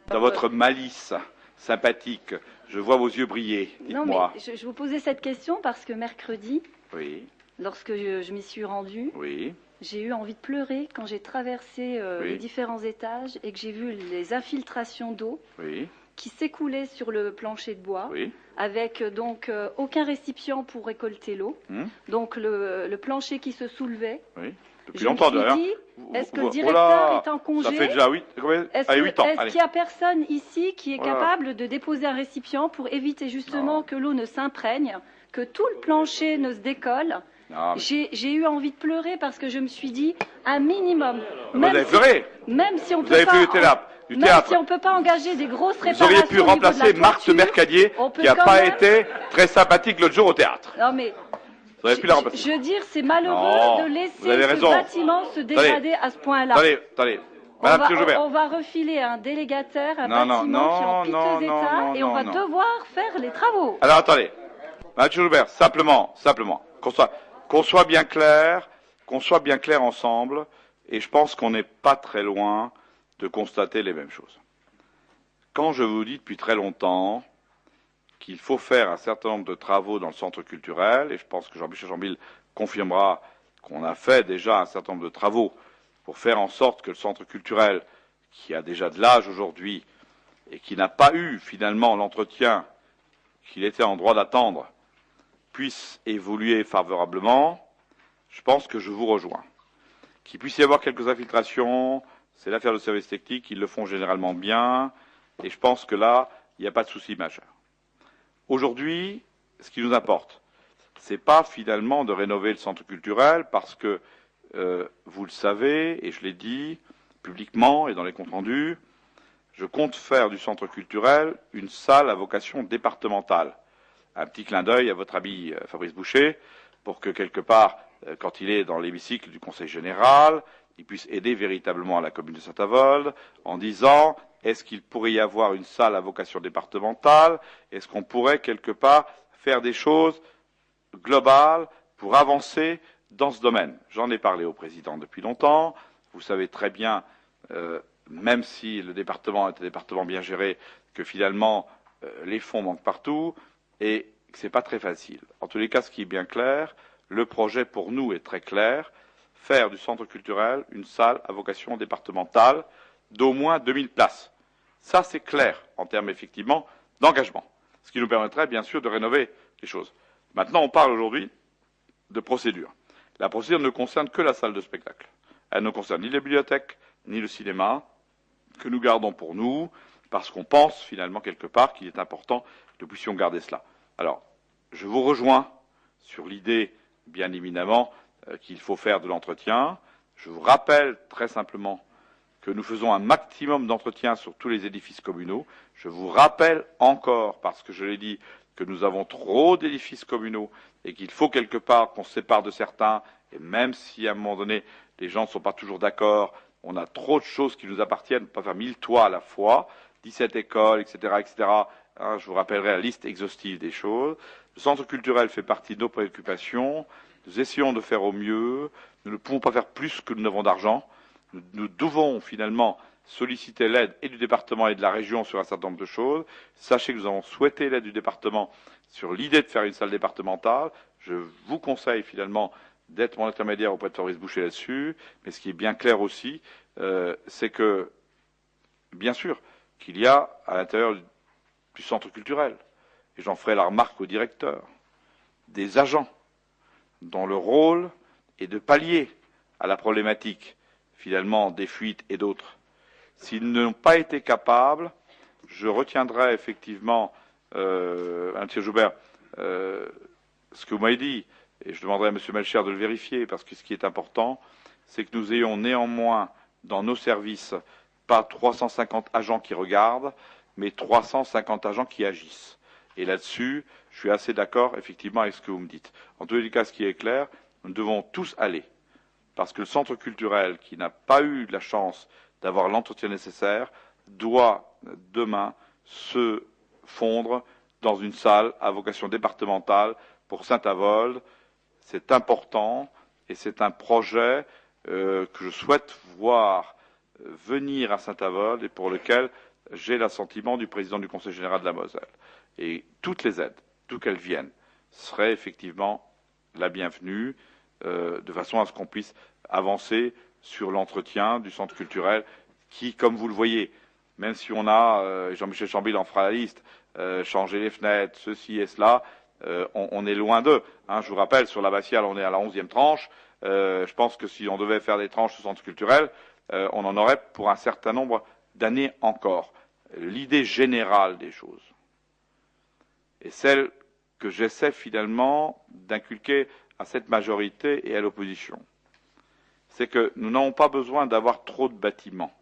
Dans votre malice sympathique, je vois vos yeux briller, dites-moi. Non, mais je vous posais cette question parce que mercredi, oui. Lorsque je m'y suis rendue, oui. J'ai eu envie de pleurer quand j'ai traversé oui. les différents étages et que j'ai vu les infiltrations d'eau oui. qui s'écoulaient sur le plancher de bois, oui. avec donc aucun récipient pour récolter l'eau, donc le plancher qui se soulevait. Oui. Depuis longtemps d'ailleurs. Est-ce que le directeur est en congé? Ça fait déjà 8 ans. Est-ce qu'il n'y a personne ici qui est capable de déposer un récipient pour éviter justement que l'eau ne s'imprègne, que tout le plancher ne se décolle? J'ai eu envie de pleurer parce que je me suis dit un minimum. Vous avez pleuré. Même si on peut vous avez pas. fait les larmes. du Non, théâtre. si on ne peut pas engager des grosses Vous réparations auriez pu au niveau de la remplacer Marc de toiture, Mercadier, on peut qui n'a quand pas même- été très sympathique l'autre jour au théâtre. Non, mais Vous auriez pu la remplacer. je veux dire, c'est malheureux Non, de vous laisser avez ce raison. bâtiment se dégrader à ce point-là. Attendez. Madame Thier-Joubert. On va refiler un délégataire, un Non, bâtiment qui est en non, piteux non, état, non, et on va non. devoir faire les travaux. Alors attendez, Madame Thier-Joubert, simplement, qu'on soit bien clair ensemble, et je pense qu'on n'est pas très loin de constater les mêmes choses. Quand je vous dis depuis très longtemps qu'il faut faire un certain nombre de travaux dans le centre culturel, et je pense que Jean-Michel Chambil confirmera qu'on a fait déjà un certain nombre de travaux pour faire en sorte que le centre culturel, qui a déjà de l'âge aujourd'hui et qui n'a pas eu finalement l'entretien qu'il était en droit d'attendre, puisse évoluer favorablement, je pense que je vous rejoins. Qu'il puisse y avoir quelques infiltrations, c'est l'affaire de services techniques, ils le font généralement bien, et je pense que là, il n'y a pas de souci majeur. Aujourd'hui, ce qui nous importe, c'est pas finalement de rénover le centre culturel, parce que vous le savez, et je l'ai dit publiquement et dans les comptes rendus, je compte faire du centre culturel une salle à vocation départementale. Un petit clin d'œil à votre ami Fabrice Boucher, pour que quelque part, quand il est dans l'hémicycle du Conseil général, il puisse aider véritablement la commune de Saint-Avold en disant est-ce qu'il pourrait y avoir une salle à vocation départementale, est-ce qu'on pourrait quelque part faire des choses globales pour avancer dans ce domaine. J'en ai parlé au président depuis longtemps. Vous savez très bien, même si le département est un département bien géré, que finalement les fonds manquent partout et que ce n'est pas très facile. En tous les cas, ce qui est bien clair, le projet pour nous est très clair, faire du centre culturel une salle à vocation départementale d'au moins 2000 places. Ça, c'est clair en termes effectivement d'engagement, ce qui nous permettrait bien sûr de rénover les choses. Maintenant, on parle aujourd'hui de procédure. La procédure ne concerne que la salle de spectacle. Elle ne concerne ni les bibliothèques, ni le cinéma, que nous gardons pour nous, parce qu'on pense finalement quelque part qu'il est important que nous puissions garder cela. Alors, je vous rejoins sur l'idée, bien évidemment, qu'il faut faire de l'entretien. Je vous rappelle très simplement que nous faisons un maximum d'entretien sur tous les édifices communaux. Je vous rappelle encore, parce que je l'ai dit, que nous avons trop d'édifices communaux et qu'il faut quelque part qu'on se sépare de certains, et même si à un moment donné les gens ne sont pas toujours d'accord, on a trop de choses qui nous appartiennent, on ne peut pas faire 1000 toits à la fois, 17 écoles, etc., etc. Hein, je vous rappellerai la liste exhaustive des choses. Le centre culturel fait partie de nos préoccupations. Nous essayons de faire au mieux. Nous ne pouvons pas faire plus que nous n'avons d'argent. Nous devons finalement solliciter l'aide et du département et de la région sur un certain nombre de choses. Sachez que nous avons souhaité l'aide du département sur l'idée de faire une salle départementale. Je vous conseille finalement d'être mon intermédiaire auprès de Fabrice Boucher là-dessus. Mais ce qui est bien clair aussi, c'est que, bien sûr, qu'il y a à l'intérieur du centre culturel, et j'en ferai la remarque au directeur, des agents dont le rôle est de pallier à la problématique, finalement, des fuites et d'autres. S'ils n'ont pas été capables, je retiendrai effectivement, M. Joubert, ce que vous m'avez dit, et je demanderai à M. Melcher de le vérifier, parce que ce qui est important, c'est que nous ayons néanmoins dans nos services pas 350 agents qui regardent, mais 350 agents qui agissent. Et là-dessus, je suis assez d'accord effectivement avec ce que vous me dites. En tous les cas, ce qui est clair, nous devons tous aller, parce que le centre culturel, qui n'a pas eu la chance d'avoir l'entretien nécessaire, doit demain se fondre dans une salle à vocation départementale pour Saint-Avold. C'est important et c'est un projet que je souhaite voir venir à Saint-Avold et pour lequel j'ai l'assentiment du président du Conseil général de la Moselle. Et toutes les aides, d'où qu'elles viennent, seraient effectivement la bienvenue, de façon à ce qu'on puisse avancer sur l'entretien du centre culturel qui, comme vous le voyez, même si on a, Jean-Michel Chambil en fera la liste, changer les fenêtres, ceci et cela, on est loin d'eux. Hein, je vous rappelle, sur l'abbatiale, on est à la 11e tranche. Je pense que si on devait faire des tranches au centre culturel, on en aurait pour un certain nombre d'années encore. L'idée générale des choses est celle que j'essaie finalement d'inculquer à cette majorité et à l'opposition. C'est que nous n'avons pas besoin d'avoir trop de bâtiments.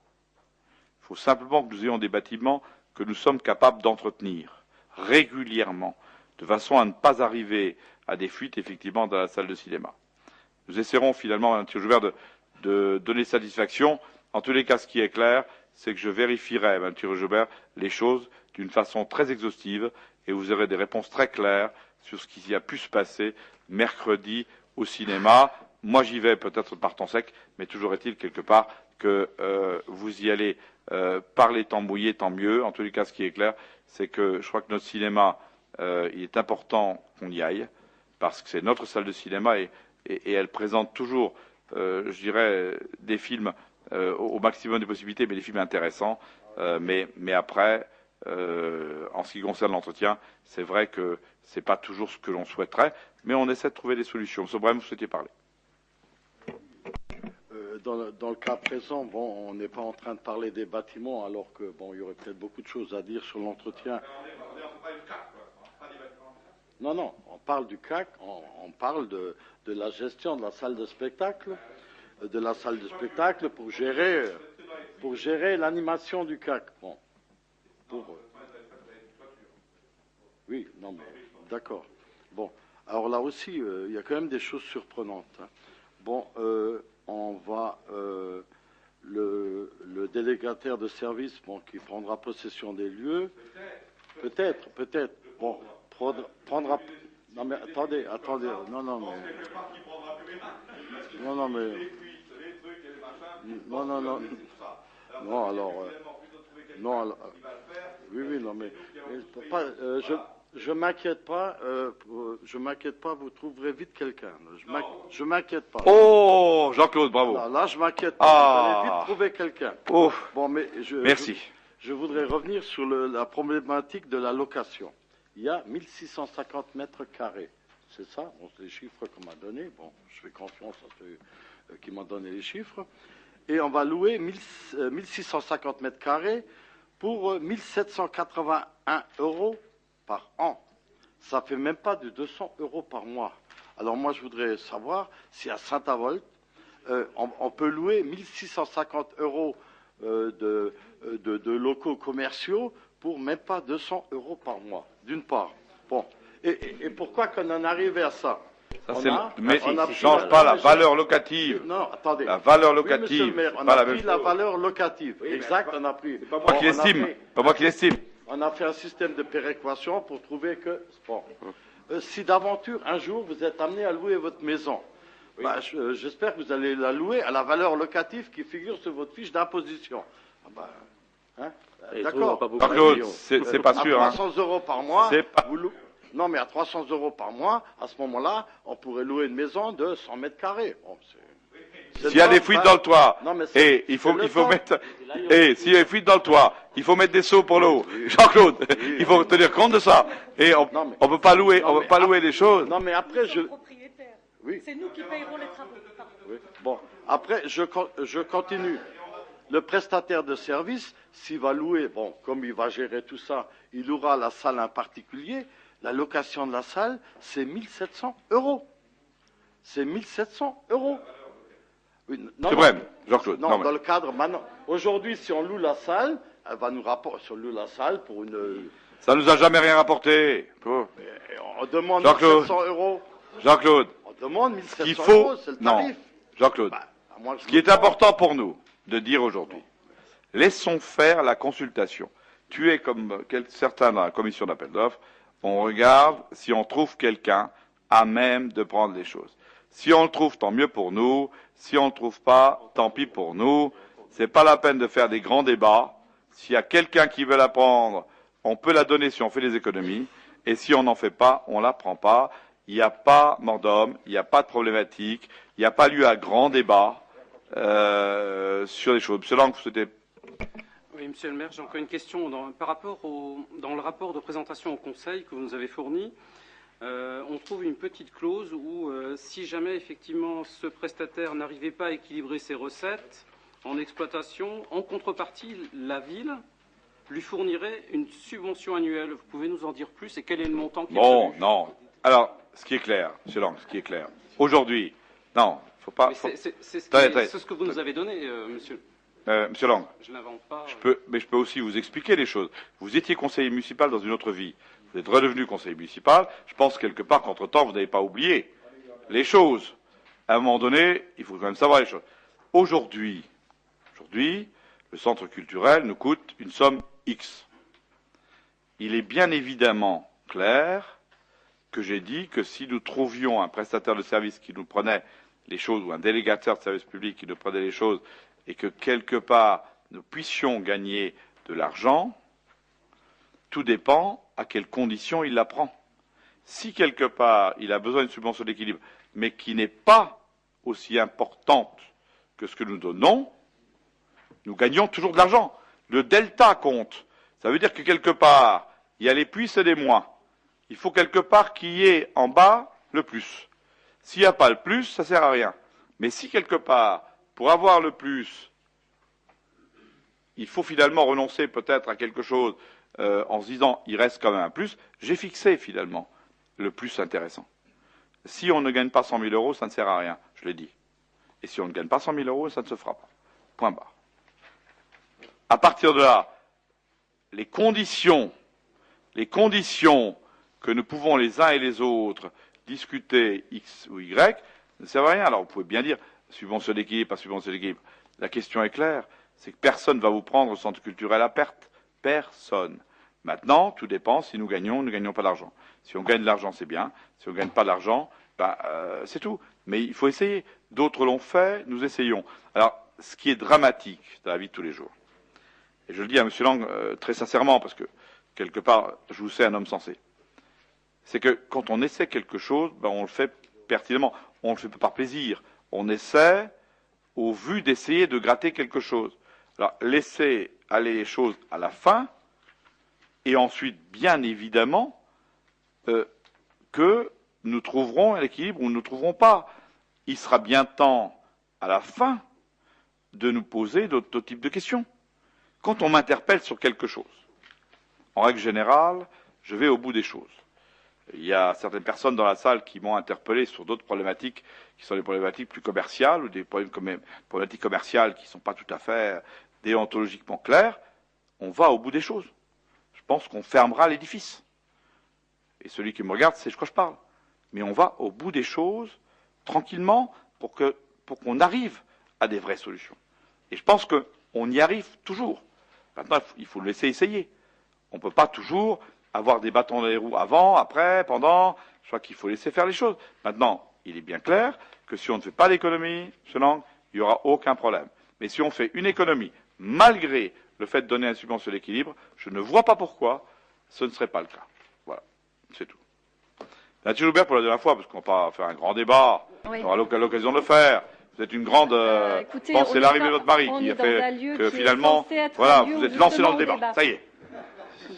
Il faut simplement que nous ayons des bâtiments que nous sommes capables d'entretenir régulièrement, de façon à ne pas arriver à des fuites, effectivement, dans la salle de cinéma. Nous essaierons finalement, M. Joubert, de donner satisfaction. En tous les cas, ce qui est clair, c'est que je vérifierai, M. Joubert, les choses d'une façon très exhaustive et vous aurez des réponses très claires sur ce qui a pu se passer mercredi au cinéma. Moi, j'y vais peut-être par temps sec, mais toujours est-il quelque part que vous y allez par les temps mouillés, tant mieux. En tous les cas, ce qui est clair, c'est que je crois que notre cinéma, il est important qu'on y aille, parce que c'est notre salle de cinéma et elle présente toujours, je dirais, des films au maximum des possibilités, mais des films intéressants. Mais après, en ce qui concerne l'entretien, c'est vrai que ce n'est pas toujours ce que l'on souhaiterait, mais on essaie de trouver des solutions. M. Brem, vous souhaitiez parler. Dans le cas présent, bon, on n'est pas en train de parler des bâtiments, alors que bon, il y aurait peut-être beaucoup de choses à dire sur l'entretien. Non, on parle du CAC, on parle de la gestion de la salle de spectacle, pour gérer l'animation du CAC. Bon, oui, non, mais d'accord. Bon, alors là aussi, il y a quand même des choses surprenantes. Hein. Bon, on va le délégataire de service, bon, qui prendra possession des lieux, peut-être, bon, prendra. Non mais attendez, non, alors, oui, non mais je m'inquiète pas, vous trouverez vite quelqu'un. Je m'inquiète pas. Oh, Jean-Claude, bravo. Là, je m'inquiète pas. Vous allez vite trouver quelqu'un. Oh, bon, mais merci. Je voudrais revenir sur la problématique de la location. Il y a 1650 mètres carrés. C'est ça, bon, c'est les chiffres qu'on m'a donnés. Bon, je fais confiance à ceux qui m'ont donné les chiffres. Et on va louer 1650 mètres carrés pour 1781 € par an. Ça fait même pas de 200 € par mois. Alors moi, je voudrais savoir si à Saint-Avold, on peut louer 1650 € de locaux commerciaux pour même pas 200 € par mois, d'une part. Bon, et pourquoi qu'on en arrive à ça? Mais ne change pas la valeur locative. Non, attendez. La valeur locative. Oui, monsieur le maire, on a pris la valeur locative. Oui, exact, on a pris. C'est pas moi qui l'estime. Pas moi qui l'estime. On a fait un système de péréquation pour trouver que, bon, si d'aventure un jour vous êtes amené à louer votre maison, oui, bah, j'espère que vous allez la louer à la valeur locative qui figure sur votre fiche d'imposition. Ah bah, hein, d'accord. Jean-Claude, c'est pas sûr. À 300 € par mois, pas... non mais à 300 € par mois, à ce moment-là, on pourrait louer une maison de 100 mètres carrés. Bon, s'il y a des fuites dans le toit, et il faut mettre, et s'il y a des fuites dans le toit, il faut mettre des seaux pour l'eau. Jean-Claude, il faut tenir compte de ça. Et on peut pas louer, les choses. Non mais après oui. C'est nous qui payerons les travaux. Oui. Bon, après je continue. Le prestataire de service, s'il va louer, bon, comme il va gérer tout ça, il louera la salle en particulier. La location de la salle, c'est 1700 €. C'est 1700 €. Oui, c'est vrai, Jean-Claude. Non, dans le cadre, maintenant, aujourd'hui, si on loue la salle, elle va nous rapporter, si on loue la salle pour une... Ça nous a jamais rien rapporté. On demande 1700 €. Jean-Claude. On demande 1700 €, c'est le tarif. Non, Jean-Claude. Ce qui est important pour nous de dire aujourd'hui, laissons faire la consultation. Tu es comme certains dans la commission d'appel d'offres, on regarde si on trouve quelqu'un à même de prendre les choses. Si on le trouve, tant mieux pour nous. Si on ne le trouve pas, tant pis pour nous. C'est pas la peine de faire des grands débats. S'il y a quelqu'un qui veut la prendre, on peut la donner si on fait des économies. Et si on n'en fait pas, on la prend pas. Il n'y a pas mort d'homme, il n'y a pas de problématique, il n'y a pas lieu à grand débat sur les choses. Monsieur Lang, vous souhaitez... Oui, monsieur le maire, j'ai encore une question. Par rapport dans le rapport de présentation au Conseil que vous nous avez fourni, on trouve une petite clause où si jamais effectivement ce prestataire n'arrivait pas à équilibrer ses recettes en exploitation, en contrepartie, la ville lui fournirait une subvention annuelle. Vous pouvez nous en dire plus et quel est le montant qui est prévu? Non. Alors, ce qui est clair, monsieur Lang, ce qui est clair. Aujourd'hui, non, faut pas... C'est ce que vous nous avez donné, monsieur. Monsieur Lang, Je n'invente pas. mais je peux aussi vous expliquer les choses. Vous étiez conseiller municipal dans une autre vie. Vous êtes redevenu conseiller municipal. Je pense quelque part qu'entre-temps, vous n'avez pas oublié les choses. À un moment donné, il faut quand même savoir les choses. Aujourd'hui, le centre culturel nous coûte une somme X. Il est bien évidemment clair que j'ai dit que si nous trouvions un prestataire de service qui nous prenait les choses, ou un délégateur de service public qui nous prenait les choses, et que quelque part nous puissions gagner de l'argent, tout dépend à quelles conditions il la prend. Si quelque part il a besoin d'une subvention d'équilibre, mais qui n'est pas aussi importante que ce que nous donnons, nous gagnons toujours de l'argent. Le delta compte. Ça veut dire que quelque part, il y a les plus et les moins. Il faut quelque part qu'il y ait en bas le plus. S'il n'y a pas le plus, ça ne sert à rien. Mais si quelque part, pour avoir le plus, il faut finalement renoncer peut-être à quelque chose en se disant il reste quand même un plus, j'ai fixé finalement le plus intéressant. Si on ne gagne pas 100 000 euros, ça ne sert à rien, je l'ai dit. Et si on ne gagne pas 100 000 euros, ça ne se fera pas. Point barre. À partir de là, les conditions que nous pouvons les uns et les autres discuter X ou Y ne servent à rien. Alors vous pouvez bien dire subvention d'équilibre, pas subvention d'équilibre. La question est claire, c'est que personne ne va vous prendre au centre culturel à perte. Personne. Maintenant, tout dépend si nous gagnons ou nous ne gagnons pas d'argent. Si on gagne de l'argent, c'est bien. Si on ne gagne pas d'argent, c'est tout. Mais il faut essayer. D'autres l'ont fait, nous essayons. Alors, ce qui est dramatique dans la vie de tous les jours, et je le dis à M. Lang très sincèrement, parce que quelque part, je vous sais un homme sensé, c'est que quand on essaie quelque chose, on le fait pertinemment. On ne le fait pas par plaisir. On essaie au vu d'essayer de gratter quelque chose. Alors, laissez aller les choses à la fin, et ensuite, bien évidemment, que nous trouverons un équilibre ou nous ne trouverons pas. Il sera bien temps, à la fin, de nous poser d'autres types de questions. Quand on m'interpelle sur quelque chose, en règle générale, je vais au bout des choses. Il y a certaines personnes dans la salle qui m'ont interpellé sur d'autres problématiques qui sont des problématiques plus commerciales ou des problématiques commerciales qui ne sont pas tout à fait déontologiquement claires. On va au bout des choses. Je pense qu'on fermera l'édifice. Et celui qui me regarde sait de quoi je parle. Mais on va au bout des choses, tranquillement, pour qu'on arrive à des vraies solutions. Et je pense qu'on y arrive toujours. Maintenant, il faut le laisser essayer. On ne peut pas toujours avoir des bâtons dans les roues avant, après, pendant. Je crois qu'il faut laisser faire les choses. Maintenant, il est bien clair que si on ne fait pas d'économie, M. Lang, il n'y aura aucun problème. Mais si on fait une économie, malgré le fait de donner un subvention d'équilibre, je ne vois pas pourquoi ce ne serait pas le cas. Voilà, c'est tout. Nathalie Joubert pour la dernière fois, parce qu'on va pas faire un grand débat, oui. On aura l'occasion de le faire. Vous êtes une grande... écoutez, c'est l'arrivée de votre mari qui a fait que finalement, voilà, vous êtes lancé dans le débat. Ça y est.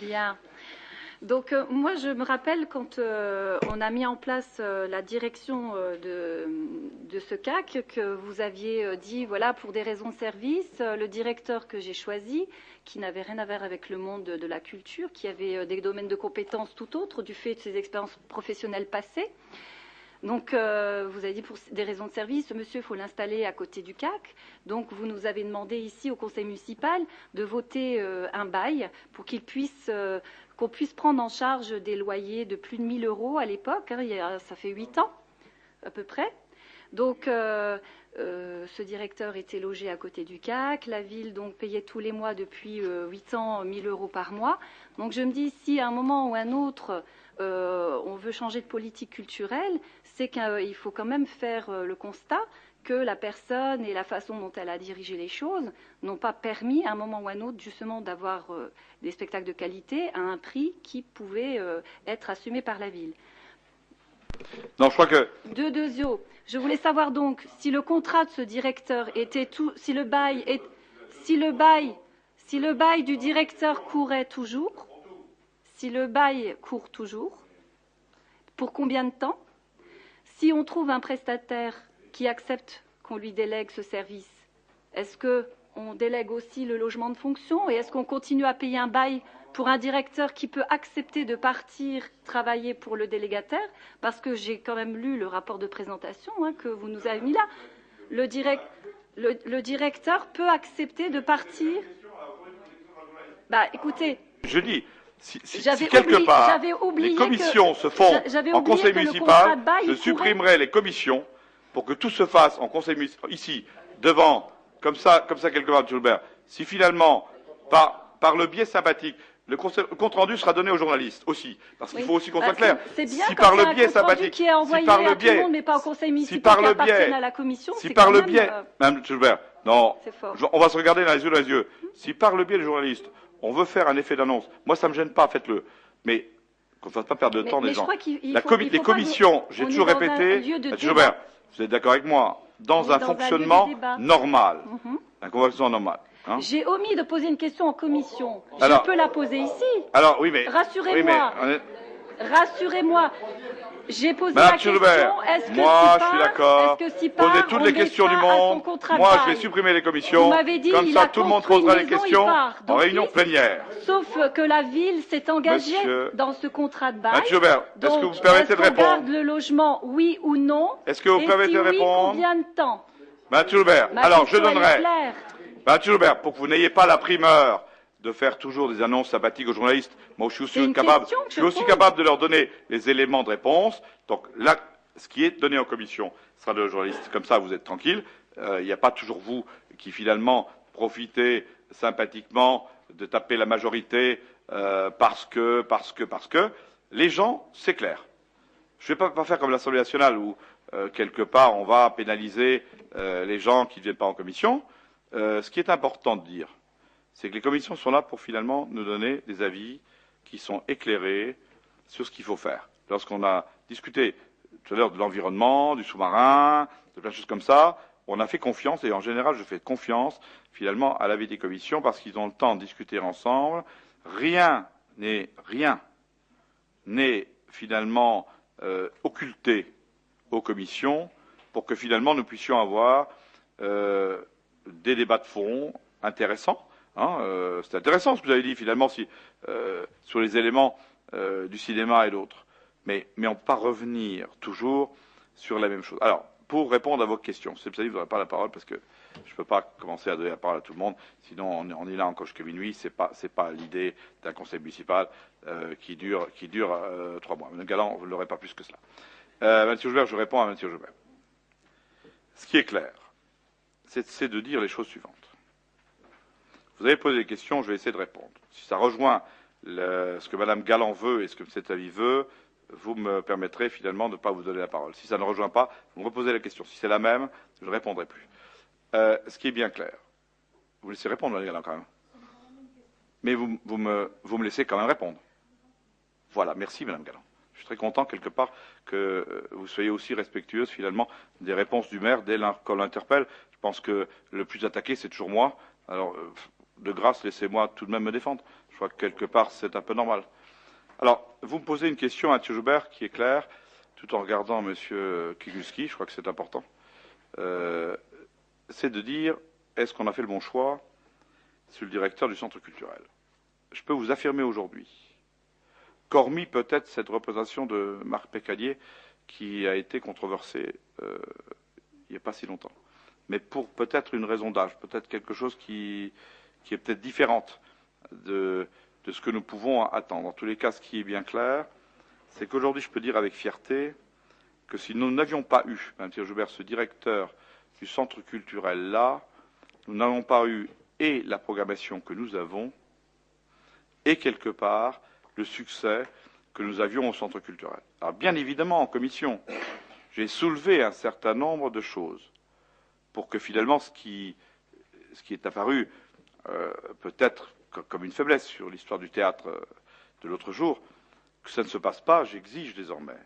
Bien. Donc moi je me rappelle quand on a mis en place la direction de ce CAC, que vous aviez dit voilà, pour des raisons de service, le directeur que j'ai choisi, qui n'avait rien à voir avec le monde de la culture, qui avait des domaines de compétences tout autres du fait de ses expériences professionnelles passées. Donc, vous avez dit pour des raisons de service, monsieur, il faut l'installer à côté du CAC. Donc, vous nous avez demandé ici au conseil municipal de voter un bail pour qu'il puisse, qu'on puisse prendre en charge des loyers de plus de 1 000 euros à l'époque. Hein, ça fait 8 ans à peu près. Donc, ce directeur était logé à côté du CAC. La ville donc payait tous les mois depuis 8 ans 1 000 euros par mois. Donc, je me dis, si à un moment ou un autre, on veut changer de politique culturelle, c'est qu'il faut quand même faire le constat que la personne et la façon dont elle a dirigé les choses n'ont pas permis à un moment ou à un autre justement d'avoir des spectacles de qualité à un prix qui pouvait être assumé par la ville. Non, je crois que... Je voulais savoir donc si le contrat de ce directeur était tout, si le bail du directeur courait toujours, si le bail court toujours, pour combien de temps? Si on trouve un prestataire qui accepte qu'on lui délègue ce service, est-ce qu'on délègue aussi le logement de fonction et est-ce qu'on continue à payer un bail pour un directeur qui peut accepter de partir travailler pour le délégataire? Parce que j'ai quand même lu le rapport de présentation que vous nous avez mis là. le directeur peut accepter de partir. Bah, écoutez. Je dis, si quelque part les commissions se font en conseil municipal, je supprimerai les commissions pour que tout se fasse en conseil municipal, ici, devant, comme ça quelque part, M. Gilbert. Si finalement, par le biais sympathique, le compte rendu sera donné aux journalistes aussi, parce qu'il faut aussi qu'on soit clair. C'est bien si quand par c'est le biais sympathique, qui est envoyé à tout le monde, mais pas au conseil municipal, qui appartiennent à la commission, si par le biais, Mme Gilbert, non, fort. On va se regarder dans les yeux. Si par le biais des journalistes, on veut faire un effet d'annonce, moi ça me gêne pas, faites-le. Mais qu'on ne fasse pas perdre de temps des gens. Les commissions, j'ai toujours répété, M. Gilbert, vous êtes d'accord avec moi, dans un fonctionnement normal. Un fonctionnement normal. Hein, j'ai omis de poser une question en commission. Je peux la poser ici. Alors, oui, mais. Rassurez-moi. Rassurez-moi. J'ai posé Madame la question. Est-ce que moi, je suis d'accord. Posez toutes les questions du monde. Moi, je vais supprimer les commissions. Comme ça, tout le monde posera les questions en réunion plénière. Sauf que la ville s'est engagée dans ce contrat de bail. Monsieur Gilbert, est-ce que vous permettez de répondre? Garde le logement, oui ou non? Est-ce que vous permettez de répondre? Combien de temps? Monsieur Gilbert, alors je donnerai. Monsieur Gilbert, pour que vous n'ayez pas la primeur de faire toujours des annonces sympathiques aux journalistes, moi je suis aussi capable de leur donner les éléments de réponse. Donc là, ce qui est donné en commission sera de journalistes. Comme ça, vous êtes tranquille. Il n'y a pas toujours vous qui finalement profitez sympathiquement de taper la majorité parce que. Les gens, c'est clair. Je ne vais pas faire comme l'Assemblée nationale où quelque part on va pénaliser les gens qui ne viennent pas en commission. Ce qui est important de dire, c'est que les commissions sont là pour finalement nous donner des avis qui sont éclairés sur ce qu'il faut faire. Lorsqu'on a discuté tout à l'heure de l'environnement, du sous-marin, de plein de choses comme ça, on a fait confiance, et en général je fais confiance finalement à l'avis des commissions parce qu'ils ont le temps de discuter ensemble. Rien n'est finalement occulté aux commissions pour que finalement nous puissions avoir des débats de fond intéressants. C'est intéressant ce que vous avez dit finalement sur les éléments du cinéma et d'autres. Mais on ne peut pas revenir toujours sur la même chose. Alors, pour répondre à vos questions, c'est pour ça que vous n'aurez pas la parole parce que je ne peux pas commencer à donner la parole à tout le monde, sinon on est là encore jusqu'à minuit. C'est pas l'idée d'un conseil municipal qui dure 3 mois. Madame Galland, vous ne l'aurez pas plus que cela. Monsieur Joubert, je réponds à Monsieur Joubert. Ce qui est clair, c'est de dire les choses suivantes. Vous avez posé des questions, je vais essayer de répondre. Si ça rejoint ce que Madame Galland veut et ce que cet avis veut, vous me permettrez finalement de ne pas vous donner la parole. Si ça ne rejoint pas, vous me reposez la question. Si c'est la même, je ne répondrai plus. Ce qui est bien clair, vous laissez répondre, Madame Galland, quand même. Mais vous me laissez quand même répondre. Voilà, merci Madame Galland. Je suis très content, quelque part, que vous soyez aussi respectueuse, finalement, des réponses du maire dès qu'on l'interpelle. Je pense que le plus attaqué, c'est toujours moi. Alors, de grâce, laissez-moi tout de même me défendre. Je crois que, quelque part, c'est un peu normal. Alors, vous me posez une question à M. Joubert qui est claire, tout en regardant M. Kigulski, je crois que c'est important. C'est de dire, est-ce qu'on a fait le bon choix sur le directeur du centre culturel? Je peux vous affirmer aujourd'hui, qu'hormis peut-être cette représentation de Marc Pécadier qui a été controversée il n'y a pas si longtemps, mais pour peut-être une raison d'âge, peut-être quelque chose qui est peut-être différente de ce que nous pouvons attendre. En tous les cas, ce qui est bien clair, c'est qu'aujourd'hui, je peux dire avec fierté que si nous n'avions pas eu, Mme Joubert, ce directeur du centre culturel-là, nous n'avons pas eu et la programmation que nous avons, et quelque part, le succès que nous avions au centre culturel. Alors, bien évidemment, en commission, j'ai soulevé un certain nombre de choses pour que finalement, ce qui est apparu peut-être comme une faiblesse sur l'histoire du théâtre de l'autre jour, que ça ne se passe pas, j'exige désormais.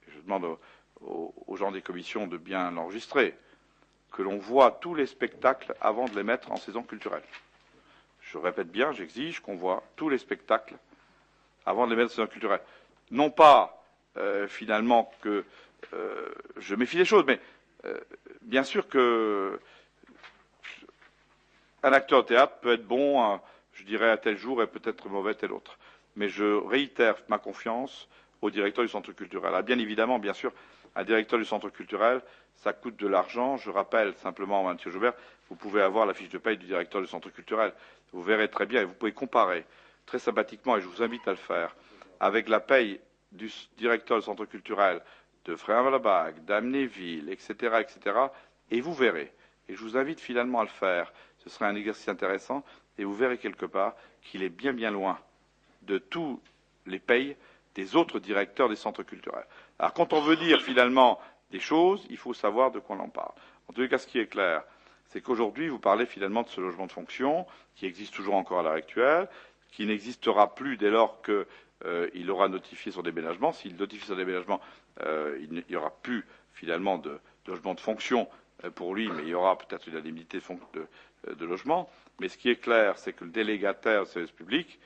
Et je demande aux gens des commissions de bien l'enregistrer, que l'on voit tous les spectacles avant de les mettre en saison culturelle. Je répète bien, j'exige qu'on voit tous les spectacles avant de les mettre en saison culturelle. Non pas, finalement, que je méfie des choses, mais bien sûr que un acteur de théâtre peut être bon, je dirais, à tel jour et peut-être mauvais tel autre. Mais je réitère ma confiance au directeur du centre culturel. Alors, bien évidemment, bien sûr, un directeur du centre culturel, ça coûte de l'argent. Je rappelle simplement, M. Joubert, vous pouvez avoir la fiche de paye du directeur du centre culturel. Vous verrez très bien et vous pouvez comparer très sympathiquement, et je vous invite à le faire, avec la paye du directeur du centre culturel de Frémin-Valabag, d'Amnéville, etc., etc., et vous verrez. Et je vous invite finalement à le faire. Ce serait un exercice intéressant, et vous verrez quelque part qu'il est bien bien loin de tous les payes des autres directeurs des centres culturels. Alors quand on veut dire finalement des choses, il faut savoir de quoi on en parle. En tous les cas, ce qui est clair, c'est qu'aujourd'hui, vous parlez finalement de ce logement de fonction, qui existe toujours encore à l'heure actuelle, qui n'existera plus dès lors qu'il aura notifié son déménagement. S'il notifie son déménagement, il n'y aura plus finalement de logement de fonction pour lui, mais il y aura peut-être une indemnité de logement. Mais ce qui est clair, c'est que le délégataire de service public,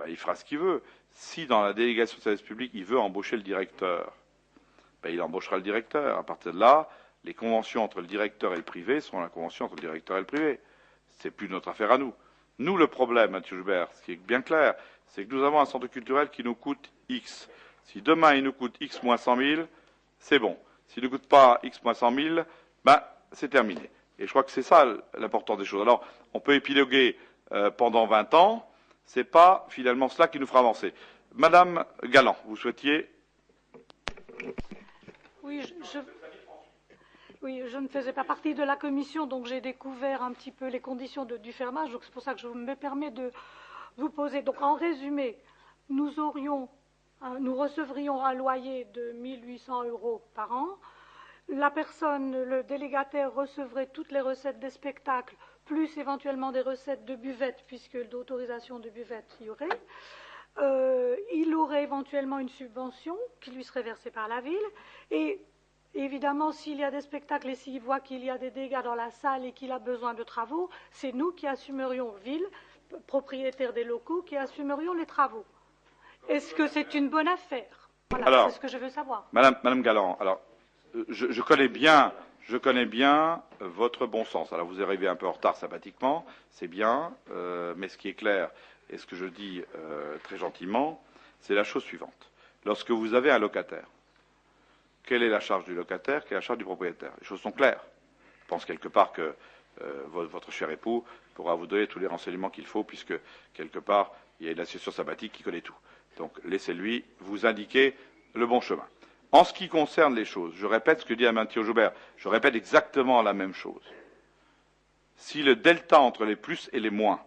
il fera ce qu'il veut. Si dans la délégation de service public, il veut embaucher le directeur, il embauchera le directeur. À partir de là, les conventions entre le directeur et le privé seront la convention entre le directeur et le privé. C'est plus notre affaire à nous. Nous, le problème, M. Joubert, ce qui est bien clair, c'est que nous avons un centre culturel qui nous coûte X. Si demain il nous coûte X moins 100 000, c'est bon. S'il ne coûte pas X moins 100 000, c'est terminé. Et je crois que c'est ça l'important des choses. Alors, on peut épiloguer pendant 20 ans, c'est pas finalement cela qui nous fera avancer. Madame Galland, vous souhaitiez. Oui, je ne faisais pas partie de la commission, donc j'ai découvert un petit peu les conditions du fermage, donc c'est pour ça que je me permets de vous poser. Donc en résumé, nous recevrions un loyer de 1 800 € par an. La personne, le délégataire, recevrait toutes les recettes des spectacles, plus éventuellement des recettes de buvette, puisque d'autorisation de buvette il y aurait. Il aurait éventuellement une subvention qui lui serait versée par la ville. Et évidemment, s'il y a des spectacles et s'il voit qu'il y a des dégâts dans la salle et qu'il a besoin de travaux, c'est nous qui assumerions, ville, propriétaire des locaux, qui assumerions les travaux. Est-ce que c'est une bonne affaire? Voilà, c'est ce que je veux savoir. Madame Galland, alors, je connais bien votre bon sens. Alors, vous arrivez un peu en retard sympathiquement, c'est bien, mais ce qui est clair, et ce que je dis très gentiment, c'est la chose suivante. Lorsque vous avez un locataire, quelle est la charge du locataire, quelle est la charge du propriétaire? Les choses sont claires. Je pense quelque part que votre cher époux pourra vous donner tous les renseignements qu'il faut, puisque quelque part, il y a une association sabbatique qui connaît tout. Donc, laissez-lui vous indiquer le bon chemin. En ce qui concerne les choses, je répète ce que dit Mathieu Joubert, je répète exactement la même chose. Si le delta entre les plus et les moins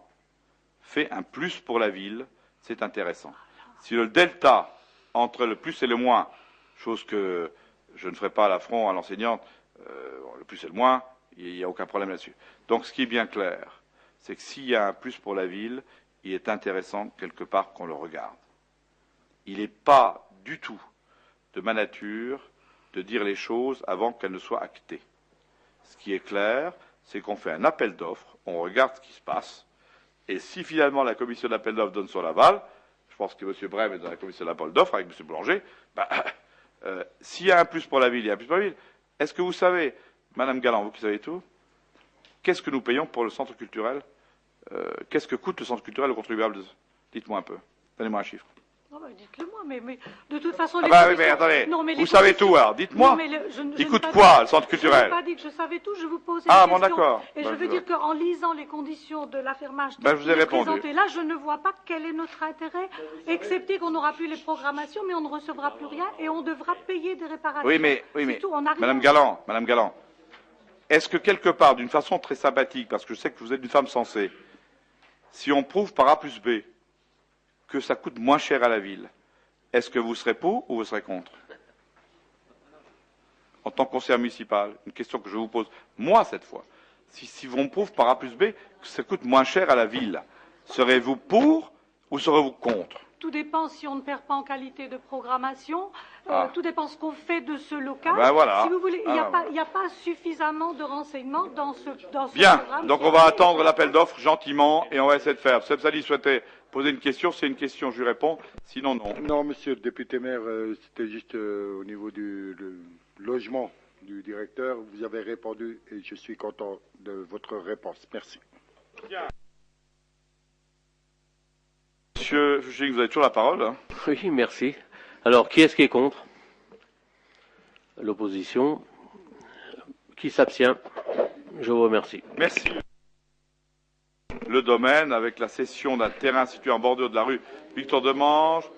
fait un plus pour la ville, c'est intéressant. Si le delta entre le plus et le moins, chose que je ne ferai pas à l'affront à l'enseignante, le plus et le moins, il n'y a aucun problème là-dessus. Donc ce qui est bien clair, c'est que s'il y a un plus pour la ville, il est intéressant quelque part qu'on le regarde. Il n'est pas du tout de ma nature de dire les choses avant qu'elles ne soient actées. Ce qui est clair, c'est qu'on fait un appel d'offres, on regarde ce qui se passe, et si finalement la commission d'appel d'offres donne son aval, je pense que M. Brem est dans la commission d'appel d'offres avec M. Boulanger, s'il y a un plus pour la ville, il y a un plus pour la ville. Est-ce que vous savez, Madame Galland, vous qui savez tout, qu'est-ce que nous payons pour le centre culturel? Qu'est-ce que coûte le centre culturel aux contribuables? Dites-moi un peu. Donnez-moi un chiffre. Dites-le moi, mais de toute façon... oui, mais attendez, vous savez tout, alors dites-moi. Il coûte quoi, le centre culturel? Je n'ai pas dit que je savais tout, je vous pose une question. Ah, bon, d'accord. Et je veux dire qu'en lisant les conditions de l'affermage je vous ai répondu. présentées là, je ne vois pas quel est notre intérêt, excepté qu'on n'aura plus les programmations, mais on ne recevra plus rien et on devra payer des réparations. Oui, mais tout, Madame Galland, est-ce que quelque part, d'une façon très sympathique, parce que je sais que vous êtes une femme sensée, si on prouve par A plus B que ça coûte moins cher à la ville, est-ce que vous serez pour ou vous serez contre? En tant que conseiller municipal, une question que je vous pose, moi cette fois, si on prouve par A plus B que ça coûte moins cher à la ville, serez-vous pour ou serez-vous contre? Tout dépend si on ne perd pas en qualité de programmation, tout dépend ce qu'on fait de ce local. Voilà. Si vous voulez, il n'y a pas suffisamment de renseignements dans ce Bien, programme. donc on va attendre l'appel d'offres gentiment et on va essayer de faire. Seb Sali souhaitait poser une question, c'est une question, je lui réponds, sinon non. Non, monsieur le député maire, c'était juste au niveau du logement du directeur. Vous avez répondu et je suis content de votre réponse. Merci. Bien. Monsieur Fuchsing, vous avez toujours la parole. Oui, merci. Alors, qui est-ce qui est contre? L'opposition? Qui s'abstient? Je vous remercie. Merci. Le domaine avec la cession d'un terrain situé en bordure de la rue Victor Demange.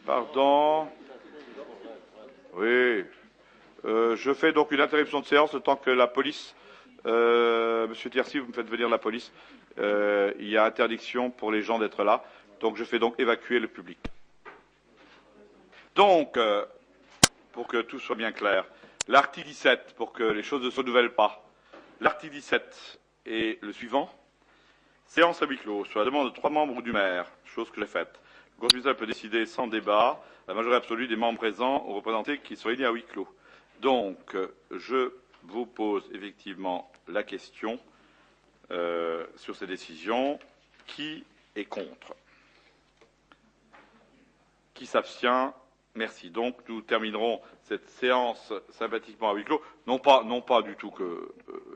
Pardon. Oui. Je fais donc une interruption de séance le temps que la police... Monsieur Thiercy, vous me faites venir la police. Il y a interdiction pour les gens d'être là. Donc je fais donc évacuer le public. Donc, pour que tout soit bien clair, l'article 17, pour que les choses ne se renouvellent pas, l'article 17 est le suivant. Séance à huis clos, sur la demande de 3 membres ou du maire, chose que j'ai faite. Le conseil municipal peut décider sans débat, la majorité absolue des membres présents ou représentés qui sont réunis à huis clos. Donc, je vous pose effectivement la question sur ces décisions. Qui est contre? Qui s'abstient? Merci. Donc, nous terminerons cette séance sympathiquement à huis clos. Non pas du tout que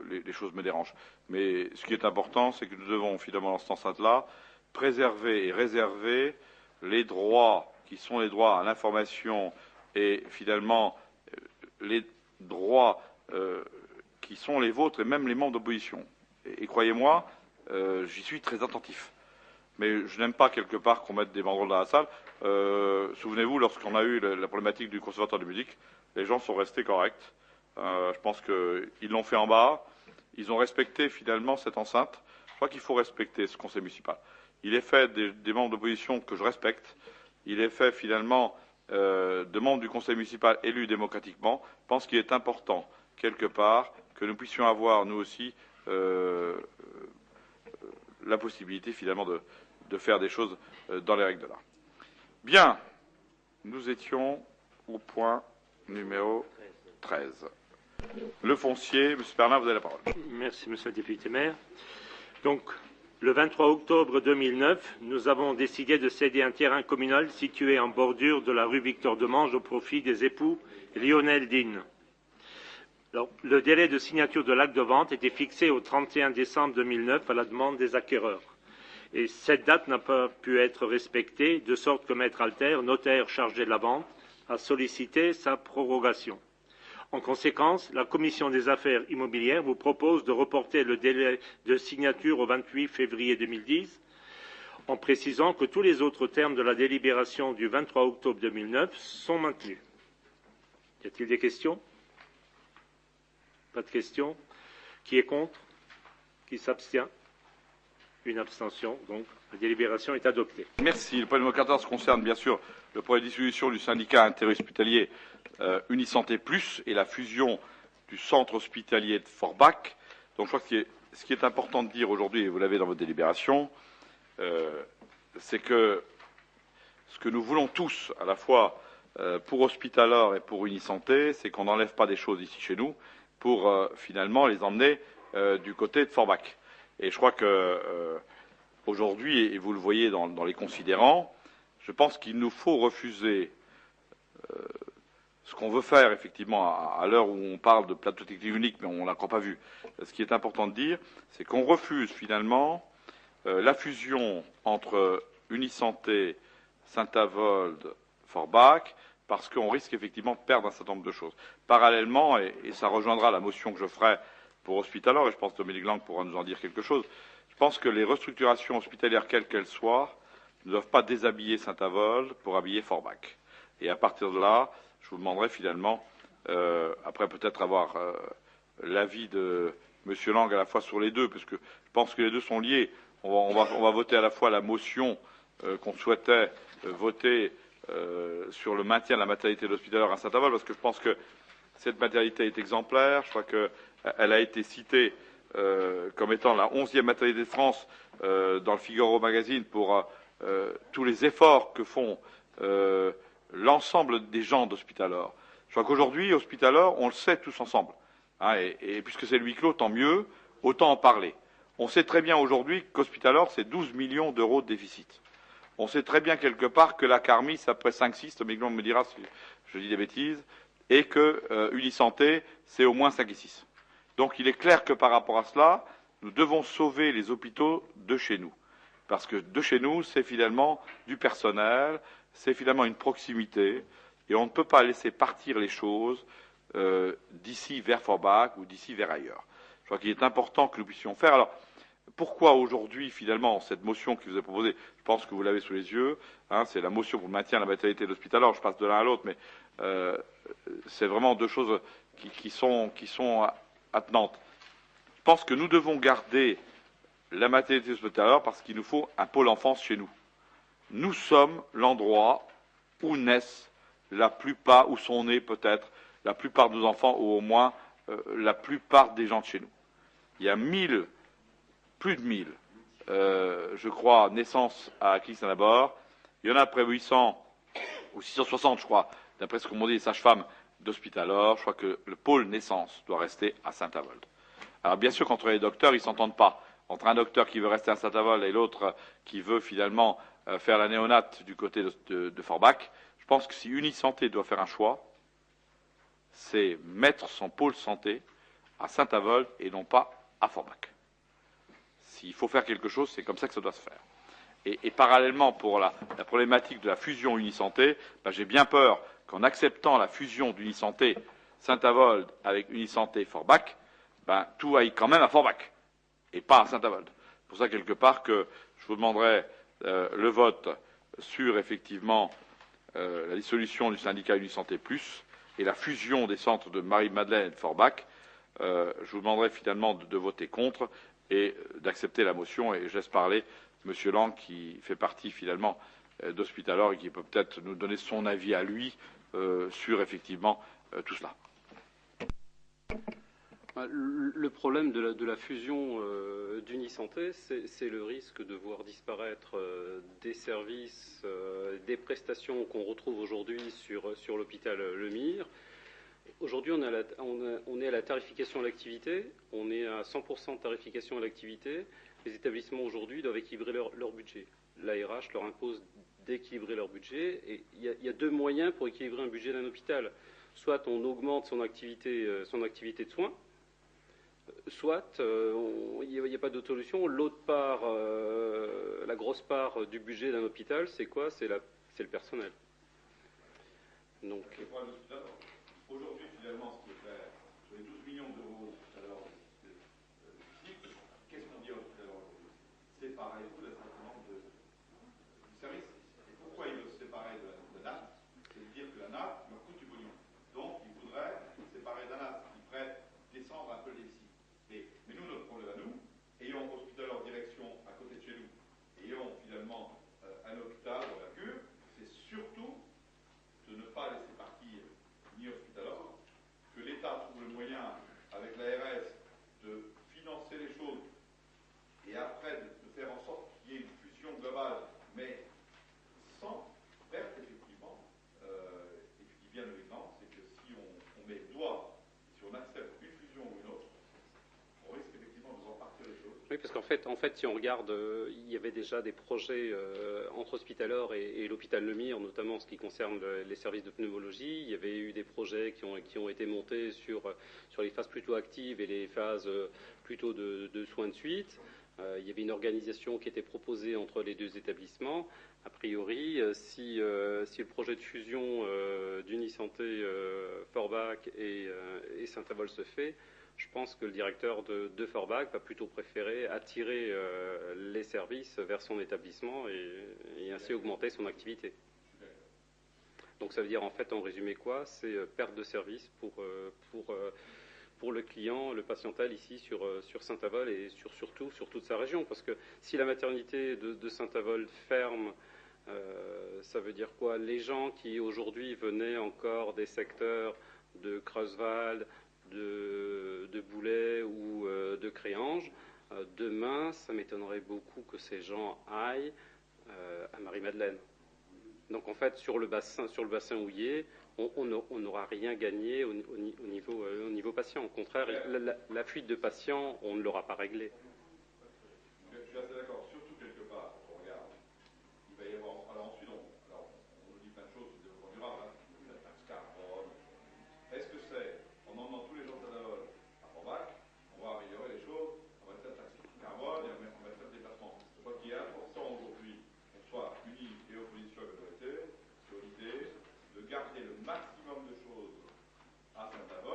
les choses me dérangent, mais ce qui est important, c'est que nous devons finalement, dans cette enceinte-là, préserver et réserver les droits qui sont les droits à l'information et finalement les droits qui sont les vôtres et même les membres d'opposition. Et croyez-moi, j'y suis très attentif. Mais je n'aime pas quelque part qu'on mette des banderoles dans la salle. Souvenez-vous, lorsqu'on a eu la problématique du conservatoire de musique, les gens sont restés corrects. Je pense qu'ils l'ont fait en bas. Ils ont respecté finalement cette enceinte. Je crois qu'il faut respecter ce conseil municipal. Il est fait des membres d'opposition que je respecte. Il est fait finalement de membres du conseil municipal élus démocratiquement. Je pense qu'il est important, quelque part, que nous puissions avoir, nous aussi, la possibilité finalement de faire des choses dans les règles de l'art. Bien, nous étions au point numéro 13. Le foncier, M. Bernard, vous avez la parole. Merci, Monsieur le député maire. Donc, le 23 octobre 2009, nous avons décidé de céder un terrain communal situé en bordure de la rue Victor Demange au profit des époux Lionel Dine. Alors, le délai de signature de l'acte de vente était fixé au 31 décembre 2009 à la demande des acquéreurs. Et cette date n'a pas pu être respectée, de sorte que Maître Alter, notaire chargé de la vente, a sollicité sa prorogation. En conséquence, la Commission des affaires immobilières vous propose de reporter le délai de signature au 28 février 2010, en précisant que tous les autres termes de la délibération du 23 octobre 2009 sont maintenus. Y a-t-il des questions? Pas de questions? Qui est contre? Qui s'abstient? Une abstention, donc la délibération est adoptée. Merci. Le point numéro 14 concerne bien sûr le projet de dissolution du syndicat interhospitalier Unisanté Plus et la fusion du centre hospitalier de Forbach. Donc je crois que ce qui est important de dire aujourd'hui, et vous l'avez dans votre délibération, c'est que ce que nous voulons tous, à la fois pour Hospitalor et pour Unisanté, c'est qu'on n'enlève pas des choses ici chez nous pour finalement les emmener du côté de Forbach. Et je crois que aujourd'hui, et vous le voyez dans les considérants, je pense qu'il nous faut refuser ce qu'on veut faire effectivement à l'heure où on parle de plateau technique unique, mais on ne l'a encore pas vu. Ce qui est important de dire, c'est qu'on refuse finalement la fusion entre Unisanté, Saint-Avold, Forbach, parce qu'on risque effectivement de perdre un certain nombre de choses. Parallèlement, et ça rejoindra la motion que je ferai pour Hospitalor, et je pense que Dominique Lang pourra nous en dire quelque chose, je pense que les restructurations hospitalières, quelles qu'elles soient, ne doivent pas déshabiller Saint-Avold pour habiller Forbach. Et à partir de là, je vous demanderai finalement, après peut-être avoir l'avis de M. Lang à la fois sur les deux, parce que je pense que les deux sont liés. On va voter à la fois la motion qu'on souhaitait voter sur le maintien de la maternité de l'Hospitalor à Saint-Avold, parce que je pense que cette maternité est exemplaire. Je crois qu'elle a été citée comme étant la 11e maternité de France dans le Figaro Magazine pour tous les efforts que font l'ensemble des gens d'Hospitalor. Je crois qu'aujourd'hui, Hospitalor, on le sait tous ensemble. Hein, et puisque c'est le huis clos, tant mieux, autant en parler. On sait très bien aujourd'hui qu'Hospitalor, c'est 12 millions d'euros de déficit. On sait très bien quelque part que la Carmis, après 5-6, Dominique Blanc me dira si je dis des bêtises, et que Unisanté, c'est au moins 5 et 6. Donc il est clair que par rapport à cela, nous devons sauver les hôpitaux de chez nous. Parce que de chez nous, c'est finalement du personnel, c'est finalement une proximité, et on ne peut pas laisser partir les choses d'ici vers Forbach ou d'ici vers ailleurs. Je crois qu'il est important que nous puissions faire. Alors, pourquoi aujourd'hui, finalement, cette motion qui vous est proposée, je pense que vous l'avez sous les yeux, hein, c'est la motion pour le maintien de la maternité de l'hôpital. Alors, je passe de l'un à l'autre, mais c'est vraiment deux choses qui sont attenantes. Je pense que nous devons garder la maternité hospitalière parce qu'il nous faut un pôle enfance chez nous. Nous sommes l'endroit où naissent la plupart, où sont nés peut-être la plupart de nos enfants, ou au moins la plupart des gens de chez nous. Il y a plus de 1000, je crois, naissances à Christian-Labor. Il y en a près de 800 ou 660, je crois, d'après ce que m'ont dit les sages-femmes d'Hospitalor. Je crois que le pôle naissance doit rester à Saint-Avold. Alors bien sûr, qu'entre les docteurs, ils ne s'entendent pas. Entre un docteur qui veut rester à Saint-Avold et l'autre qui veut finalement faire la néonate du côté de Forbach, je pense que si Unisanté doit faire un choix, c'est mettre son pôle santé à Saint-Avold et non pas à Forbach. S'il faut faire quelque chose, c'est comme ça que ça doit se faire. Et parallèlement, pour la problématique de la fusion Unisanté, j'ai bien peur qu'en acceptant la fusion d'Unisanté Saint-Avold avec Unisanté Forbach, tout aille quand même à Forbach et pas à Saint-Avold. C'est pour ça, quelque part, que je vous demanderai le vote sur, effectivement, la dissolution du syndicat Unisanté Plus et la fusion des centres de Marie-Madeleine et de Forbach. Je vous demanderai finalement de voter contre et d'accepter la motion. Et je laisse parler M. Lang, qui fait partie finalement d'Hospitalor et qui peut peut-être nous donner son avis à lui sur, effectivement, tout cela. Le problème de la fusion d'Unisanté, c'est le risque de voir disparaître des services, des prestations qu'on retrouve aujourd'hui sur l'hôpital Le Mire. Aujourd'hui, on est à la tarification à l'activité, on est à 100% de tarification à l'activité. Les établissements aujourd'hui doivent équilibrer leur budget. L'ARH leur impose d'équilibrer leur budget, et il y a deux moyens pour équilibrer un budget d'un hôpital. Soit on augmente son activité de soins, soit il n'y a pas d'autre solution. L'autre part, la grosse part du budget d'un hôpital, c'est quoi? C'est le personnel. Donc, aujourd'hui, finalement, ce qui est fait sur les 12 millions d'euros qu'est-ce qu'on dit à l'hôpital aujourd'hui? Séparez-vous d'un certain nombre de services. Et pourquoi ils veulent se séparer de la NAT? C'est de dire que la NAT leur coûte du pognon. Donc, ils voudraient séparer de la NAT, ils pourraient descendre un peu les déficits. Mais nous, notre problème à nous, ayant Hospital en direction à côté de chez nous, ayant finalement un hôpital d'envergure, c'est surtout de ne pas laisser partir ni Hospitalor, que l'État trouve le moyen, avec l'ARS, de financer les choses et après de faire en sorte qu'il y ait une fusion globale, mais sans perte, effectivement. Et ce qui vient de l'exemple, c'est que si on met le doigt, si on accepte une fusion ou une autre, on risque effectivement de voir partir les choses. oui, parce qu'en fait, si on regarde, il y avait déjà des projets entre Hospitalor et l'hôpital Le Mire, notamment en ce qui concerne les services de pneumologie. Il y avait eu des projets qui ont été montés sur les phases plutôt actives et les phases plutôt de soins de suite. Il y avait une organisation qui était proposée entre les deux établissements. A priori, si le projet de fusion d'Unisanté Forbach et Saint-Avold se fait, je pense que le directeur de Forbach va plutôt préférer attirer les services vers son établissement et ainsi augmenter son activité. Donc ça veut dire en fait, en résumé quoi? C'est perte de service pour le client, le patiental ici sur Saint-Avold et surtout sur toute sa région. Parce que si la maternité de Saint-Avold ferme, ça veut dire quoi? Les gens qui aujourd'hui venaient encore des secteurs de Creuswald, de Boulay ou de Créange, demain, ça m'étonnerait beaucoup que ces gens aillent à Marie-Madeleine. Donc en fait, sur le bassin houillé, on n'aura rien gagné au niveau patient. Au contraire, la fuite de patients, on ne l'aura pas réglée. Je suis assez d'accord. Surtout quelque part, quand on regarde, il va y avoir. Alors ensuite, on nous dit plein de choses sur le développement durable, la taxe carbone. Est-ce que c'est en emmenant tous les gens de Saint-Avold à Forbach, on va améliorer les choses, on va faire la taxe carbone et on va faire des déplacements? Je crois qu'il est important aujourd'hui qu'on soit unis et opposition à l'autorité sur l'idée de garder le maximum de choses à Saint-Avold.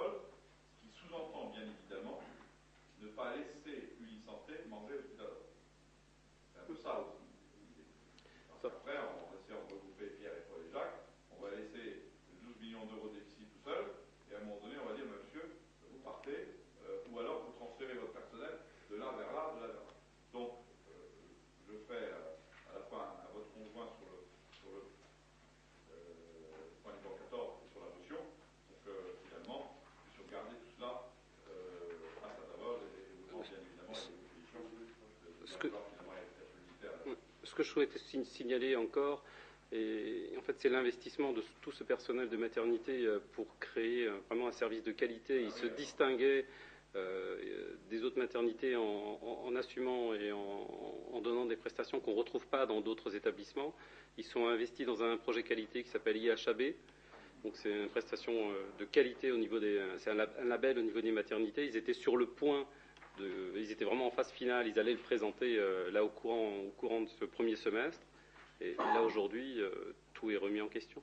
faire, en essayant de regrouper Pierre et Paul et Jacques, on va laisser 12 millions d'euros de déficit tout seul, et à un moment donné, on va dire, monsieur, vous partez, ou alors vous transférez votre personnel de là vers là, de là vers là. Donc, je fais à la fois un vote conjoint sur le point numéro 14 et sur la motion, pour que finalement, nous puissions garder tout cela à Saint-Avold et vous bien évidemment les positions Ce que je souhaitais signaler encore, et en fait c'est l'investissement de tout ce personnel de maternité pour créer vraiment un service de qualité. Il se distinguait des autres maternités en assumant et en donnant des prestations qu'on ne retrouve pas dans d'autres établissements. Ils sont investis dans un projet qualité qui s'appelle IHAB. Donc c'est une prestation de qualité au niveau c'est un label au niveau des maternités. Ils étaient sur le point ils étaient vraiment en phase finale. Ils allaient le présenter là au courant de ce premier semestre. Et là aujourd'hui, tout est remis en question.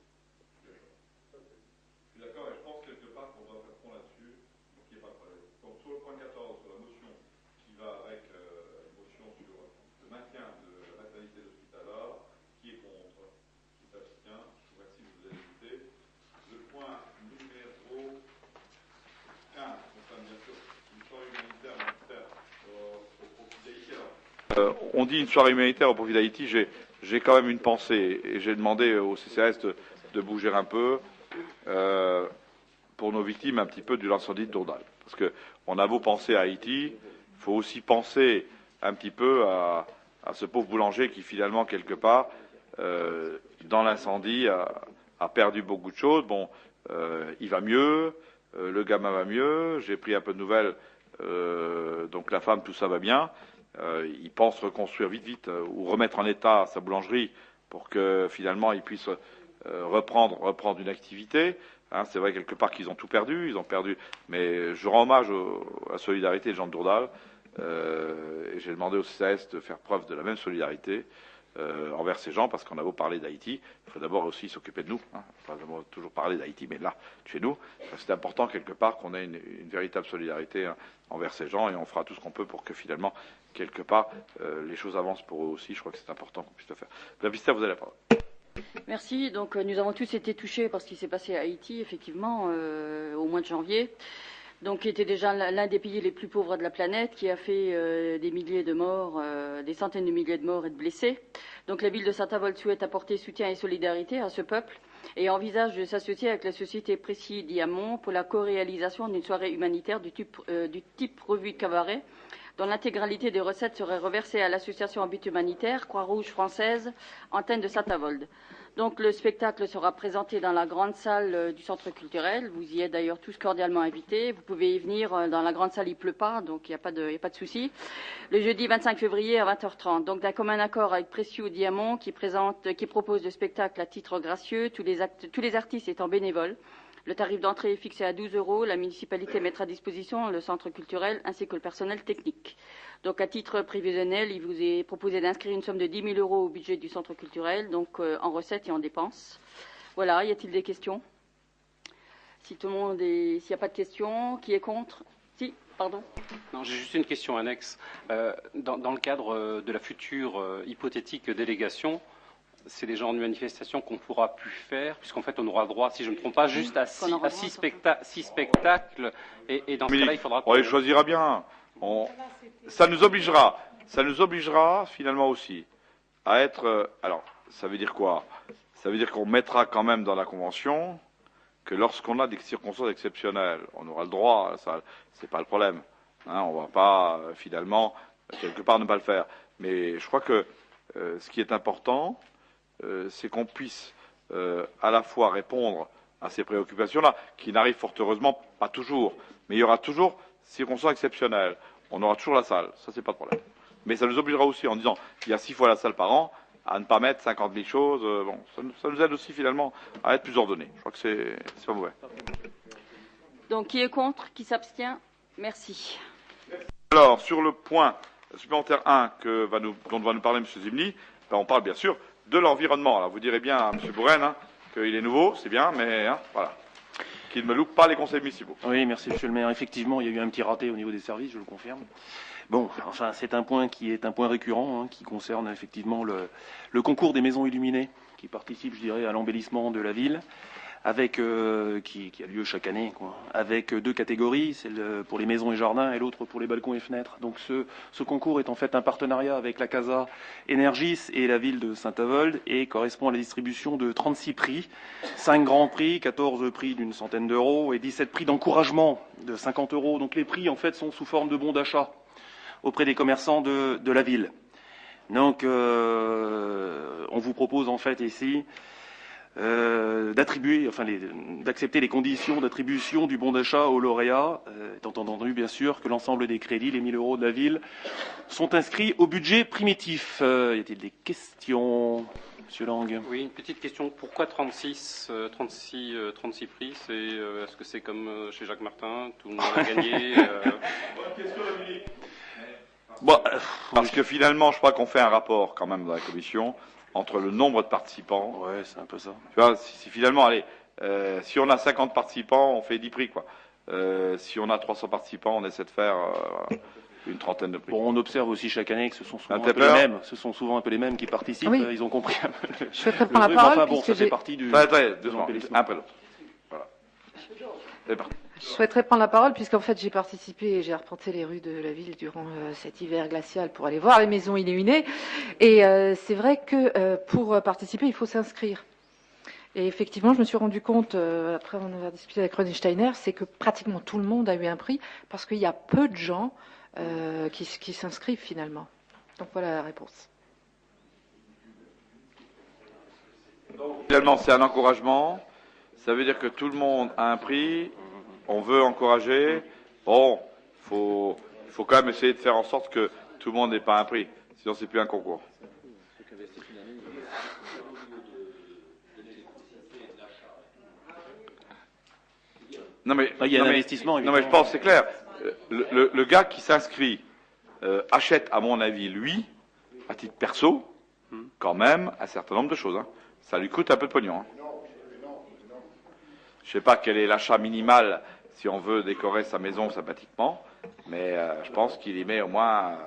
Je suis d'accord, et je pense quelque part qu'on doit faire fond là-dessus, donc il n'y a pas de problème. Donc sur le point 14, sur la motion qui va avec une motion sur le maintien de la maternité d'Hospitalar, qui est contre, qui s'abstient, je vous remercie de vous ajouter. Le point numéro 15 concerne bien sûr une soirée humanitaire au profit d'Haïti. On dit une soirée humanitaire au profit d'Haïti, j'ai quand même une pensée, et j'ai demandé au CCAS de bouger un peu pour nos victimes un petit peu de l'incendie de Dourdal. Parce qu'on a beau penser à Haïti, il faut aussi penser un petit peu à ce pauvre boulanger qui finalement, quelque part, dans l'incendie, a perdu beaucoup de choses. Bon, il va mieux, le gamin va mieux, j'ai pris un peu de nouvelles, donc la femme, tout ça va bien. Il pense reconstruire vite, ou remettre en état sa boulangerie pour que finalement il puisse reprendre une activité. Hein, c'est vrai quelque part qu'ils ont tout perdu, mais je rends hommage à la solidarité des gens de Dourdal. Et j'ai demandé au CCAS de faire preuve de la même solidarité envers ces gens, parce qu'on a beau parler d'Haïti, il faut d'abord aussi s'occuper de nous. Hein. Enfin, on va toujours parler d'Haïti, mais là, chez nous, c'est important quelque part qu'on ait une véritable solidarité envers ces gens, et on fera tout ce qu'on peut pour que finalement, quelque part, les choses avancent pour eux aussi. Je crois que c'est important qu'on puisse le faire. La Vista, vous avez la parole. Merci. Donc, nous avons tous été touchés par ce qui s'est passé à Haïti, effectivement, au mois de janvier. Donc, qui était déjà l'un des pays les plus pauvres de la planète, qui a fait des milliers de morts, des centaines de milliers de morts et de blessés. Donc, la ville de Saint-Avold souhaite apporter soutien et solidarité à ce peuple et envisage de s'associer avec la société Précis Diamant pour la co-réalisation d'une soirée humanitaire du type revue de cabaret, dont l'intégralité des recettes serait reversée à l'association en but humanitaire Croix-Rouge française, antenne de Saint-Avold. Donc le spectacle sera présenté dans la grande salle du centre culturel. Vous y êtes d'ailleurs tous cordialement invités. Vous pouvez y venir dans la grande salle, il pleut pas, donc il n'y a pas de souci. Le jeudi 25 février à 20h30. Donc d'un commun accord avec Précieux Diamant qui propose le spectacle à titre gracieux, tous les artistes étant bénévoles. Le tarif d'entrée est fixé à 12 €. La municipalité mettra à disposition le centre culturel ainsi que le personnel technique. Donc, à titre prévisionnel, il vous est proposé d'inscrire une somme de 10 000 € au budget du centre culturel, donc en recettes et en dépenses. Voilà, y a-t-il des questions? S'il n'y a pas de questions, qui est contre? Si, pardon. Non, j'ai juste une question annexe. Dans le cadre de la future hypothétique délégation, c'est des genres de manifestations qu'on ne pourra plus faire, puisqu'en fait on aura droit, si je ne me trompe pas, juste à 6 spectacles, et dans ce cas-là il faudra... On les choisira bien. Ça nous obligera finalement aussi à être... alors, ça veut dire quoi? Ça veut dire qu'on mettra quand même dans la Convention que lorsqu'on a des circonstances exceptionnelles, on aura le droit, ça c'est pas le problème. Hein, on ne va pas finalement, quelque part, ne pas le faire. Mais je crois que ce qui est important, c'est qu'on puisse à la fois répondre à ces préoccupations-là, qui n'arrivent fort heureusement pas toujours, mais il y aura toujours circonstances exceptionnelles. On aura toujours la salle, ça c'est pas de problème. Mais ça nous obligera aussi, en disant il y a 6 fois la salle par an, à ne pas mettre 50 000 choses. Bon, ça nous aide aussi finalement à être plus ordonnés. Je crois que c'est pas mauvais. Donc qui est contre, qui s'abstient? Merci. Alors sur le point supplémentaire 1 dont va nous parler M. Zimny, on parle bien sûr de l'environnement. Alors vous direz bien à M. Bourren qu'il est nouveau, c'est bien, mais voilà, qu'il ne me loupe pas les conseils municipaux. Oui, merci M. le maire. Effectivement, il y a eu un petit raté au niveau des services, je le confirme. Bon, enfin, c'est un point qui est un point récurrent, qui concerne effectivement le concours des maisons illuminées, qui participe, je dirais, à l'embellissement de la ville, avec qui a lieu chaque année, avec deux catégories, celle pour les maisons et jardins et l'autre pour les balcons et fenêtres. Donc ce concours est en fait un partenariat avec la Casa Energis et la ville de Saint-Avold et correspond à la distribution de 36 prix, 5 grands prix, 14 prix d'une centaine d'euros et 17 prix d'encouragement de 50 euros. Donc les prix en fait sont sous forme de bons d'achat auprès des commerçants de la ville. Donc on vous propose en fait ici d'accepter les conditions d'attribution du bon d'achat aux lauréats, étant entendu bien sûr que l'ensemble des crédits, les 1 000 euros de la ville, sont inscrits au budget primitif. Y a-t-il des questions, Monsieur Lang? Oui, une petite question. Pourquoi 36 prix? Est-ce que c'est comme chez Jacques Martin, tout le monde a gagné Bon, parce que finalement, je crois qu'on fait un rapport quand même dans la commission entre le nombre de participants. Ouais, c'est un peu ça. Tu vois, si finalement, allez, si on a 50 participants, on fait 10 prix, quoi. Si on a 300 participants, on essaie de faire une trentaine de prix. Bon, on observe aussi chaque année que ce sont souvent un peu les mêmes. Ce sont souvent un peu les mêmes qui participent. Oui. Ils ont compris un peu Je souhaiterais prendre la parole. Enfin bon, ça fait partie du. Attendez, deux secondes, un après l'autre. Voilà. C'est parti. Je souhaiterais prendre la parole puisqu'en fait j'ai participé et j'ai arpenté les rues de la ville durant cet hiver glacial pour aller voir les maisons illuminées. Et c'est vrai que pour participer, il faut s'inscrire. Et effectivement, je me suis rendu compte, après on avait discuté avec René Steiner, c'est que pratiquement tout le monde a eu un prix parce qu'il y a peu de gens qui s'inscrivent finalement. Donc voilà la réponse. Finalement, c'est un encouragement. Ça veut dire que tout le monde a un prix. On veut encourager. Bon, il faut quand même essayer de faire en sorte que tout le monde n'ait pas un prix. Sinon, c'est plus un concours. Non mais, il y a un investissement. Non mais je pense que c'est clair. Le gars qui s'inscrit achète, à mon avis, lui, à titre perso, quand même, un certain nombre de choses. Hein. Ça lui coûte un peu de pognon. Hein. Je ne sais pas quel est l'achat minimal si on veut décorer sa maison sympathiquement, mais je pense qu'il y met au moins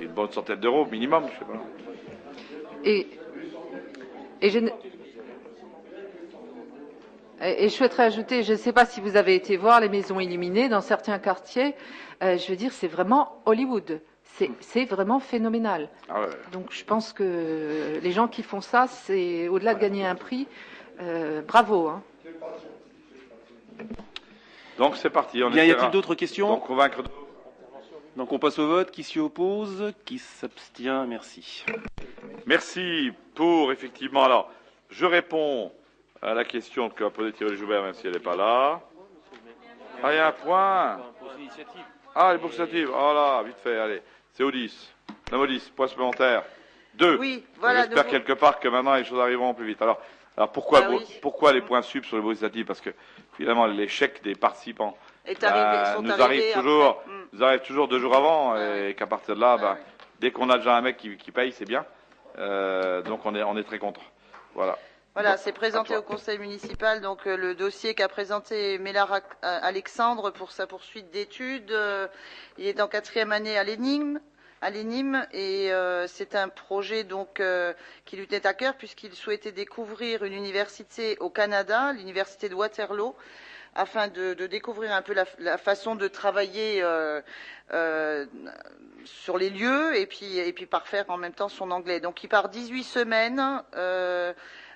une bonne centaine d'euros minimum. Je sais pas. Et je souhaiterais ajouter, je ne sais pas si vous avez été voir les maisons illuminées dans certains quartiers, je veux dire, c'est vraiment Hollywood. C'est vraiment phénoménal. Ah ouais. Donc je pense que les gens qui font ça, c'est au-delà de gagner un prix, bravo. Hein. Donc c'est parti. Y a-t-il d'autres questions? Donc convaincre. Donc on passe au vote. Qui s'y oppose? Qui s'abstient? Merci. Merci pour effectivement. Alors, je réponds à la question qu'a posée Thierry Joubert, même si elle n'est pas là. Ah, il y a un point. Ah, les bourses initiatives. Oh là, vite fait, allez. C'est au 10. Numéro 10, point supplémentaire. 2. Oui, voilà. J'espère quelque part que maintenant les choses arriveront plus vite. Alors pourquoi les points sub sur les bourses initiatives? Parce que finalement, l'échec des participants nous arrive toujours 2 jours avant, et qu'à partir de là, dès qu'on a déjà un mec qui paye, c'est bien. Donc on est très content. Voilà. Voilà, c'est présenté au conseil municipal, donc le dossier qu'a présenté Mélard Alexandre pour sa poursuite d'études. Il est en 4e année à l'ENIM, et c'est un projet donc qui lui tenait à cœur puisqu'il souhaitait découvrir une université au Canada, l'université de Waterloo, afin de découvrir un peu la façon de travailler sur les lieux et puis parfaire en même temps son anglais. Donc il part 18 semaines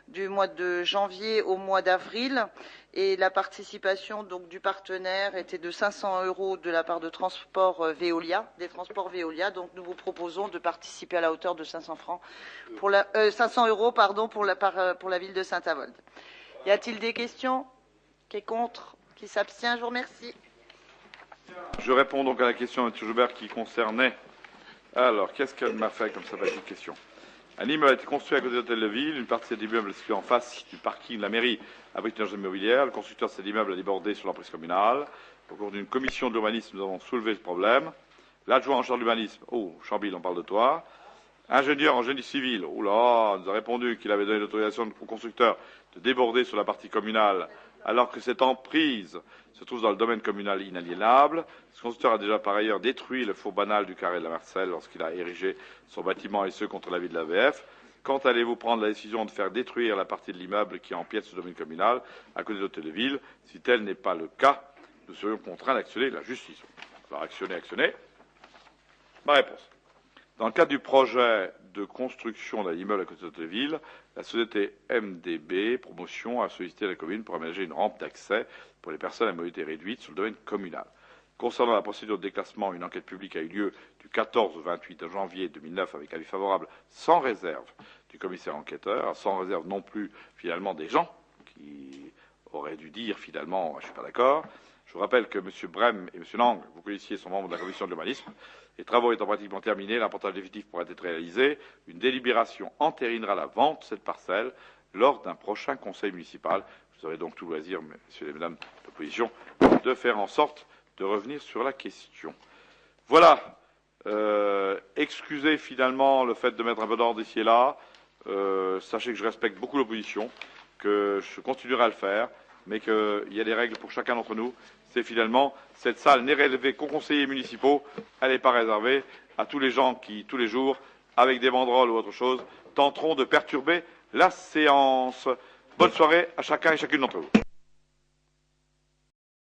du mois de janvier au mois d'avril, et la participation donc du partenaire était de 500 € de la part de Transport Veolia, des transports Veolia. Donc nous vous proposons de participer à la hauteur de 500 € pardon pour la ville de Saint-Avold. Y a-t-il des questions? Qui est contre? Qui s'abstient? Je vous remercie. Je réponds donc à la question de M. Joubert qui concernait. Alors, qu'est-ce qu'elle m'a fait comme sympathique question? Un immeuble a été construit à côté de l'hôtel de ville. Une partie de l'immeuble est située en face du parking de la mairie abrite une agence immobilière. Le constructeur de cet immeuble a débordé sur l'emprise communale. Au cours d'une commission de l'urbanisme, nous avons soulevé ce problème. L'adjoint en charge de l'urbanisme, Chambil, on parle de toi. Ingénieur en génie civil, nous a répondu qu'il avait donné l'autorisation au constructeur de déborder sur la partie communale alors que cette emprise se trouve dans le domaine communal inaliénable. Ce constructeur a déjà par ailleurs détruit le faux banal du carré de la Marcelle lorsqu'il a érigé son bâtiment et ce contre l'avis de l'AVF. Quand allez-vous prendre la décision de faire détruire la partie de l'immeuble qui empiète sur le domaine communal à côté de l'hôtel de ville? Si tel n'est pas le cas, nous serions contraints d'actionner la justice. Alors actionner. Ma réponse. Dans le cadre du projet de construction d'un immeuble à côté de l'hôtel de ville, la société MDB Promotion a sollicité la commune pour aménager une rampe d'accès pour les personnes à mobilité réduite sur le domaine communal. Concernant la procédure de déclassement, une enquête publique a eu lieu du 14 au 28 janvier 2009 avec avis favorable sans réserve du commissaire enquêteur, sans réserve non plus finalement des gens qui auraient dû dire finalement je ne suis pas d'accord. Je vous rappelle que M. Brem et M. Lang, vous connaissiez, sont membres de la commission de l'urbanisme. Les travaux étant pratiquement terminés, l'important définitif pourrait être réalisé. Une délibération entérinera la vente de cette parcelle lors d'un prochain conseil municipal. Vous aurez donc tout loisir, messieurs et mesdames d'opposition, de faire en sorte de revenir sur la question. Voilà. Excusez finalement le fait de mettre un peu d'ordre ici et là. Sachez que je respecte beaucoup l'opposition, que je continuerai à le faire, mais qu'il y a des règles pour chacun d'entre nous. C'est finalement, cette salle n'est réservée qu'aux conseillers municipaux, elle n'est pas réservée à tous les gens qui, tous les jours, avec des banderoles ou autre chose, tenteront de perturber la séance. Bonne soirée à chacun et chacune d'entre vous.